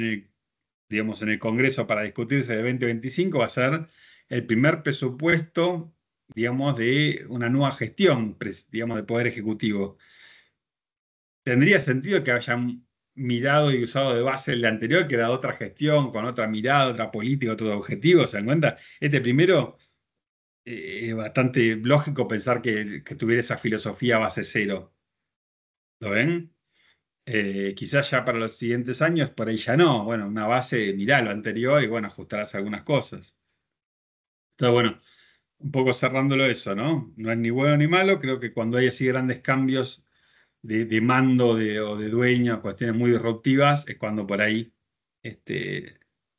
digamos, en el Congreso para discutirse de 2025 va a ser el primer presupuesto, digamos, de una nueva gestión, digamos, de Poder Ejecutivo. tendría sentido que hayan mirado y usado de base el anterior, que era otra gestión, con otra mirada, otra política, otro objetivo, ¿se dan cuenta? Este primero, es bastante lógico pensar que tuviera esa filosofía base cero, ¿lo ven? Quizás ya para los siguientes años, por ahí ya no. Bueno, una base, mirá lo anterior y bueno, ajustarás algunas cosas. Entonces, bueno, un poco cerrándolo eso, ¿no? No es ni bueno ni malo, creo que cuando hay así grandes cambios de mando o de dueño, cuestiones muy disruptivas, es cuando por ahí,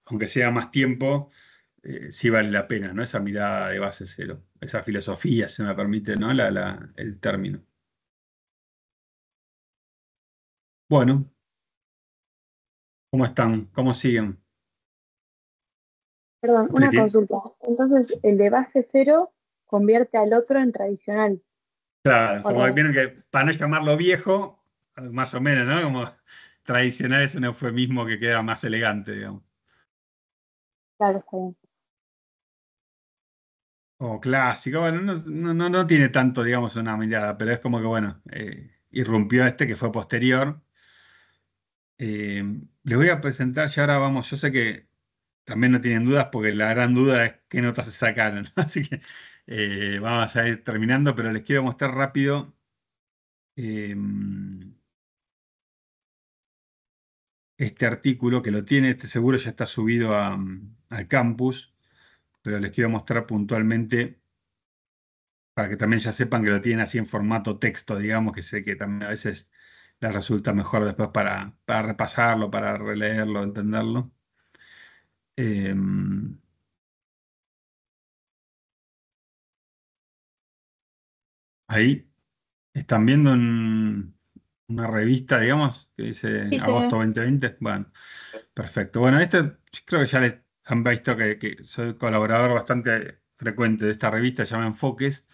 aunque sea más tiempo, sí vale la pena, ¿no? Esa mirada de base cero, esa filosofía, se me permite, ¿no? El término. Bueno, ¿cómo están? ¿Cómo siguen? Perdón, ¿Ustedes una tienen? consulta. Entonces, el de base cero convierte al otro en tradicional, Claro, ¿o al como que revés? vieron que para no llamarlo viejo, más o menos, ¿no? Como tradicional es un eufemismo que queda más elegante, digamos. Claro, está bien. O clásico, bueno, no tiene tanto, digamos, una mirada, pero es como que, bueno, irrumpió este que fue posterior. Eh, Les voy a presentar, ya ahora vamos, yo sé que también no tienen dudas, porque la gran duda es qué notas se sacaron, ¿no? Así que vamos a ir terminando, pero les quiero mostrar rápido. eh, este artículo que lo tiene, este seguro ya está subido al campus, pero les quiero mostrar puntualmente para que también ya sepan que lo tienen así en formato texto, digamos, que sé que también a veces les resulta mejor después para repasarlo, para releerlo, entenderlo. Eh, Ahí están viendo una revista, digamos, que dice Sí, agosto sí. 2020. Bueno, perfecto. Bueno, esto yo creo que ya les han visto que soy colaborador bastante frecuente de esta revista, se llama Enfoques.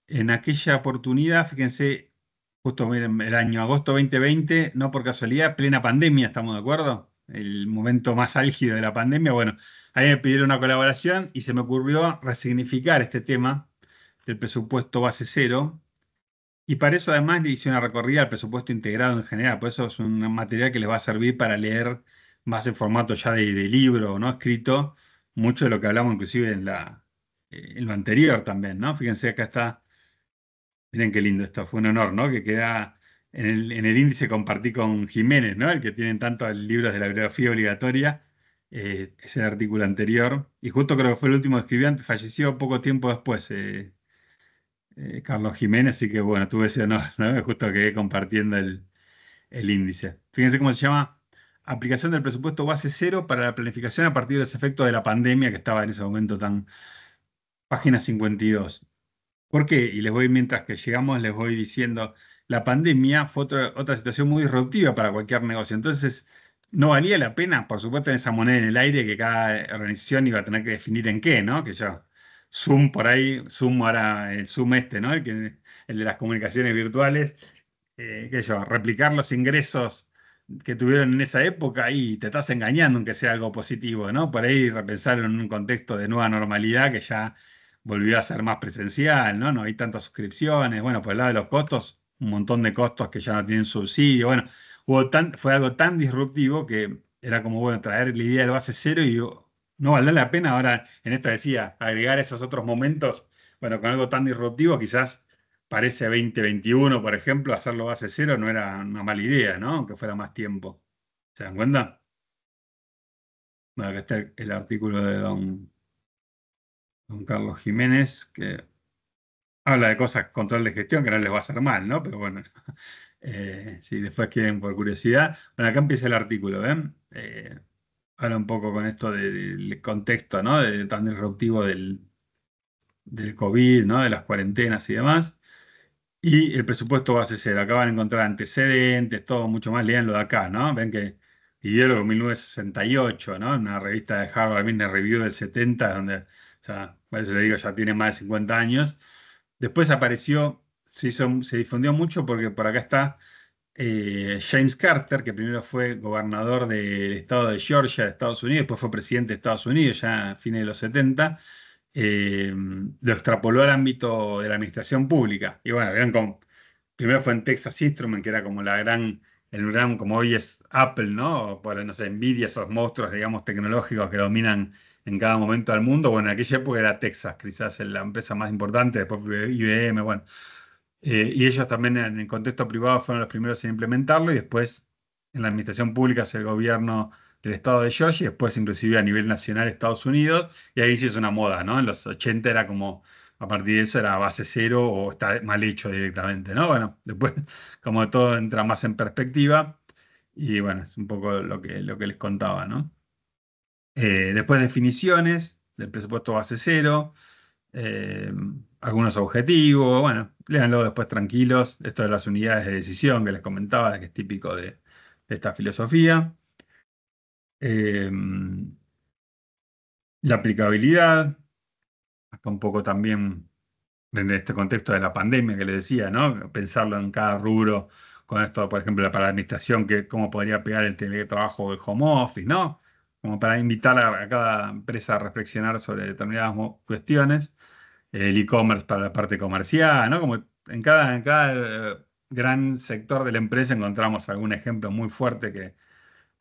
En aquella oportunidad, fíjense, justo miren, el año agosto 2020, no por casualidad, plena pandemia, ¿estamos de acuerdo? El momento más álgido de la pandemia. Bueno, ahí me pidieron una colaboración y se me ocurrió resignificar este tema del presupuesto base cero. Y para eso además le hice una recorrida al presupuesto integrado en general. Por eso es un material que les va a servir para leer más en formato ya de libro, ¿no? Escrito, mucho de lo que hablamos inclusive en lo anterior también, ¿no? Fíjense, acá está. Miren qué lindo esto, fue un honor, ¿no? Que queda en el índice, compartí con Jiménez, ¿no? El que tienen tantos libros de la bibliografía obligatoria. Es el artículo anterior. Y justo creo que fue el último que escribió, falleció poco tiempo después, Carlos Jiménez, así que bueno, tuve ese honor, ¿no? Justo quedé compartiendo el índice. Fíjense cómo se llama: Aplicación del presupuesto base cero para la planificación a partir de los efectos de la pandemia que estaba en ese momento tan. Página 52. ¿Por qué? Y les voy, mientras que llegamos, les voy diciendo, la pandemia fue otra situación muy disruptiva para cualquier negocio. Entonces, no valía la pena, por supuesto, en esa moneda en el aire que cada organización iba a tener que definir en qué, ¿no? Que yo, Zoom por ahí, Zoom ahora, el Zoom ¿no? El de las comunicaciones virtuales, qué sé yo, replicar los ingresos que tuvieron en esa época y te estás engañando aunque sea algo positivo, ¿no? Por ahí repensar en un contexto de nueva normalidad que ya volvió a ser más presencial, ¿no? No hay tantas suscripciones. Bueno, por el lado de los costos, un montón de costos que ya no tienen subsidio. Bueno, fue algo tan disruptivo que era como, bueno, traer la idea del base cero y digo, no valdrá la pena ahora, en esta decía, agregar esos otros momentos, bueno, con algo tan disruptivo, quizás parece 2021, por ejemplo, hacerlo base cero no era una mala idea, ¿no? Aunque fuera más tiempo. ¿Se dan cuenta? Bueno, acá está el artículo de don Carlos Jiménez, que habla de cosas, control de gestión, que no les va a hacer mal, ¿no? Pero bueno, si después quieren por curiosidad. Bueno, acá empieza el artículo, ¿ven? Habla un poco con esto del contexto, ¿no? Tan disruptivo del COVID, ¿no? De las cuarentenas y demás. Y el presupuesto base cero. Acá van a encontrar antecedentes, todo mucho más. Lean lo de acá, ¿no? Ven que ideólogo 1968, ¿no? Una revista de Harvard Business Review del 70, donde, o sea, por eso le digo, ya tiene más de 50 años. Después apareció, se difundió mucho porque por acá está James Carter, que primero fue gobernador del estado de Georgia de Estados Unidos, después fue presidente de Estados Unidos ya a fines de los 70. Lo extrapoló al ámbito de la administración pública. Y bueno, vean cómo primero fue en Texas Instruments, que era como el gran, como hoy es Apple, ¿no? O por, no sé, Nvidia, esos monstruos, digamos, tecnológicos que dominan en cada momento al mundo. Bueno, en aquella época era Texas, quizás la empresa más importante, después fue IBM, bueno. Y ellos también en el contexto privado fueron los primeros en implementarlo y después en la administración pública es el gobierno del estado de Georgia y después inclusive a nivel nacional Estados Unidos y ahí sí es una moda, ¿no? En los 80 era como, a partir de eso era base cero o está mal hecho directamente, ¿no? Bueno, después como todo entra más en perspectiva y bueno, es un poco lo que les contaba, ¿no? Después definiciones del presupuesto base cero, eh, algunos objetivos, bueno, léanlo después tranquilos, esto de las unidades de decisión que les comentaba, que es típico de esta filosofía. Eh, la aplicabilidad, acá un poco también en este contexto de la pandemia que les decía, ¿no? Pensarlo en cada rubro, con esto, por ejemplo, para la administración, que cómo podría pegar el teletrabajo o el home office, ¿no? Como para invitar a cada empresa a reflexionar sobre determinadas cuestiones. El e-commerce para la parte comercial, ¿no? Como en cada gran sector de la empresa encontramos algún ejemplo muy fuerte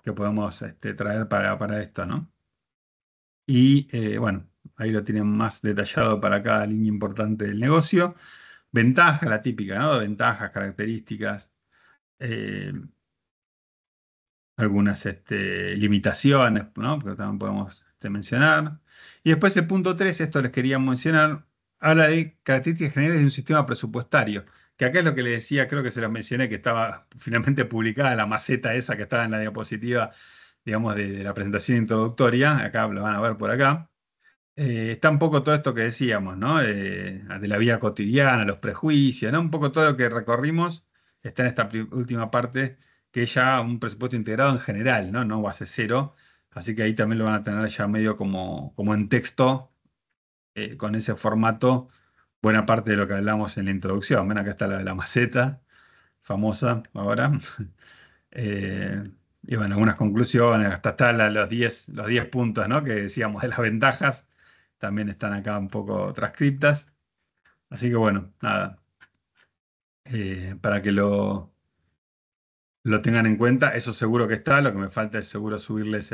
que podemos traer para esto, ¿no? Y bueno, ahí lo tienen más detallado para cada línea importante del negocio. Ventaja, la típica, ¿no? Ventajas, características, eh, algunas limitaciones, ¿no? Porque también podemos mencionar. Y después el punto 3, esto les quería mencionar, habla de características generales de un sistema presupuestario, que acá es lo que le decía, creo que se los mencioné, que estaba finalmente publicada la maceta esa que estaba en la diapositiva, digamos, de la presentación introductoria, acá lo van a ver por acá. Está un poco todo esto que decíamos, ¿no? De la vida cotidiana, los prejuicios, ¿no? Un poco todo lo que recorrimos está en esta última parte, que es ya un presupuesto integrado en general, ¿no? No base cero. Así que ahí también lo van a tener ya medio como en texto, con ese formato, buena parte de lo que hablamos en la introducción. Ven, acá está la de la maceta, famosa ahora. Y bueno, algunas conclusiones, hasta están los 10 puntos, ¿no? Que decíamos de las ventajas, también están acá un poco transcriptas. Así que bueno, nada, para que lo tengan en cuenta, eso seguro que está, lo que me falta es seguro subirles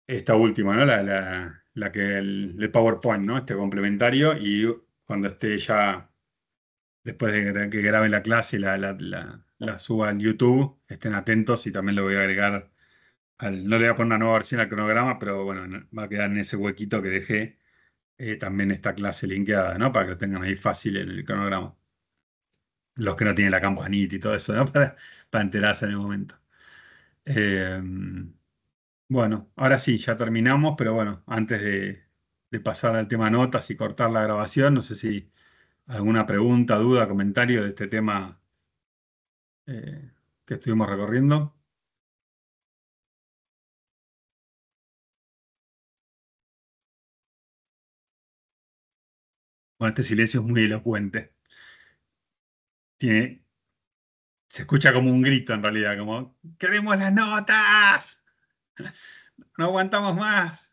esta última, ¿no? La que el PowerPoint, ¿no? Este complementario y cuando esté ya, después de que grabe la clase y la suba al YouTube, estén atentos y también lo voy a agregar. No le voy a poner una nueva versión al cronograma, pero bueno, va a quedar en ese huequito que dejé también esta clase linkeada, ¿no? Para que lo tengan ahí fácil en el cronograma. Los que no tienen la campanita y todo eso, ¿no? Para enterarse en el momento. Eh, bueno, ahora sí, ya terminamos, pero bueno, antes de pasar al tema notas y cortar la grabación, no sé si alguna pregunta, duda, comentario de este tema eh, que estuvimos recorriendo. Bueno, este silencio es muy elocuente. Tiene, Se escucha como un grito en realidad, como ¡queremos las notas! ¡No aguantamos más!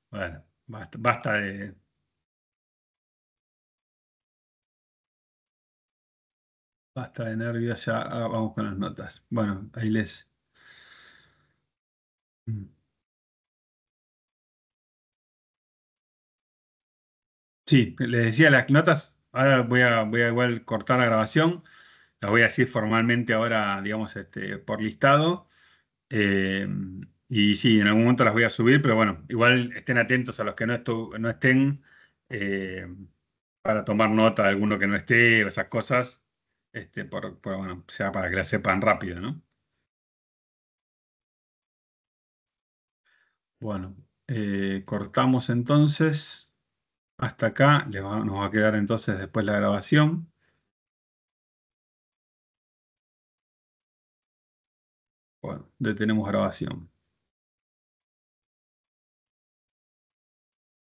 Bueno, basta de nervios, ya vamos con las notas. Bueno, ahí les... Mm. Sí, les decía las notas, ahora voy a igual cortar la grabación, las voy a decir formalmente ahora, digamos, por listado. Eh, y sí, en algún momento las voy a subir, pero bueno, igual estén atentos a los que no estén eh, para tomar nota de alguno que no esté o esas cosas, bueno, sea para que la sepan rápido, ¿no? Bueno, cortamos entonces hasta acá, nos va a quedar entonces después la grabación. Bueno, detenemos grabación.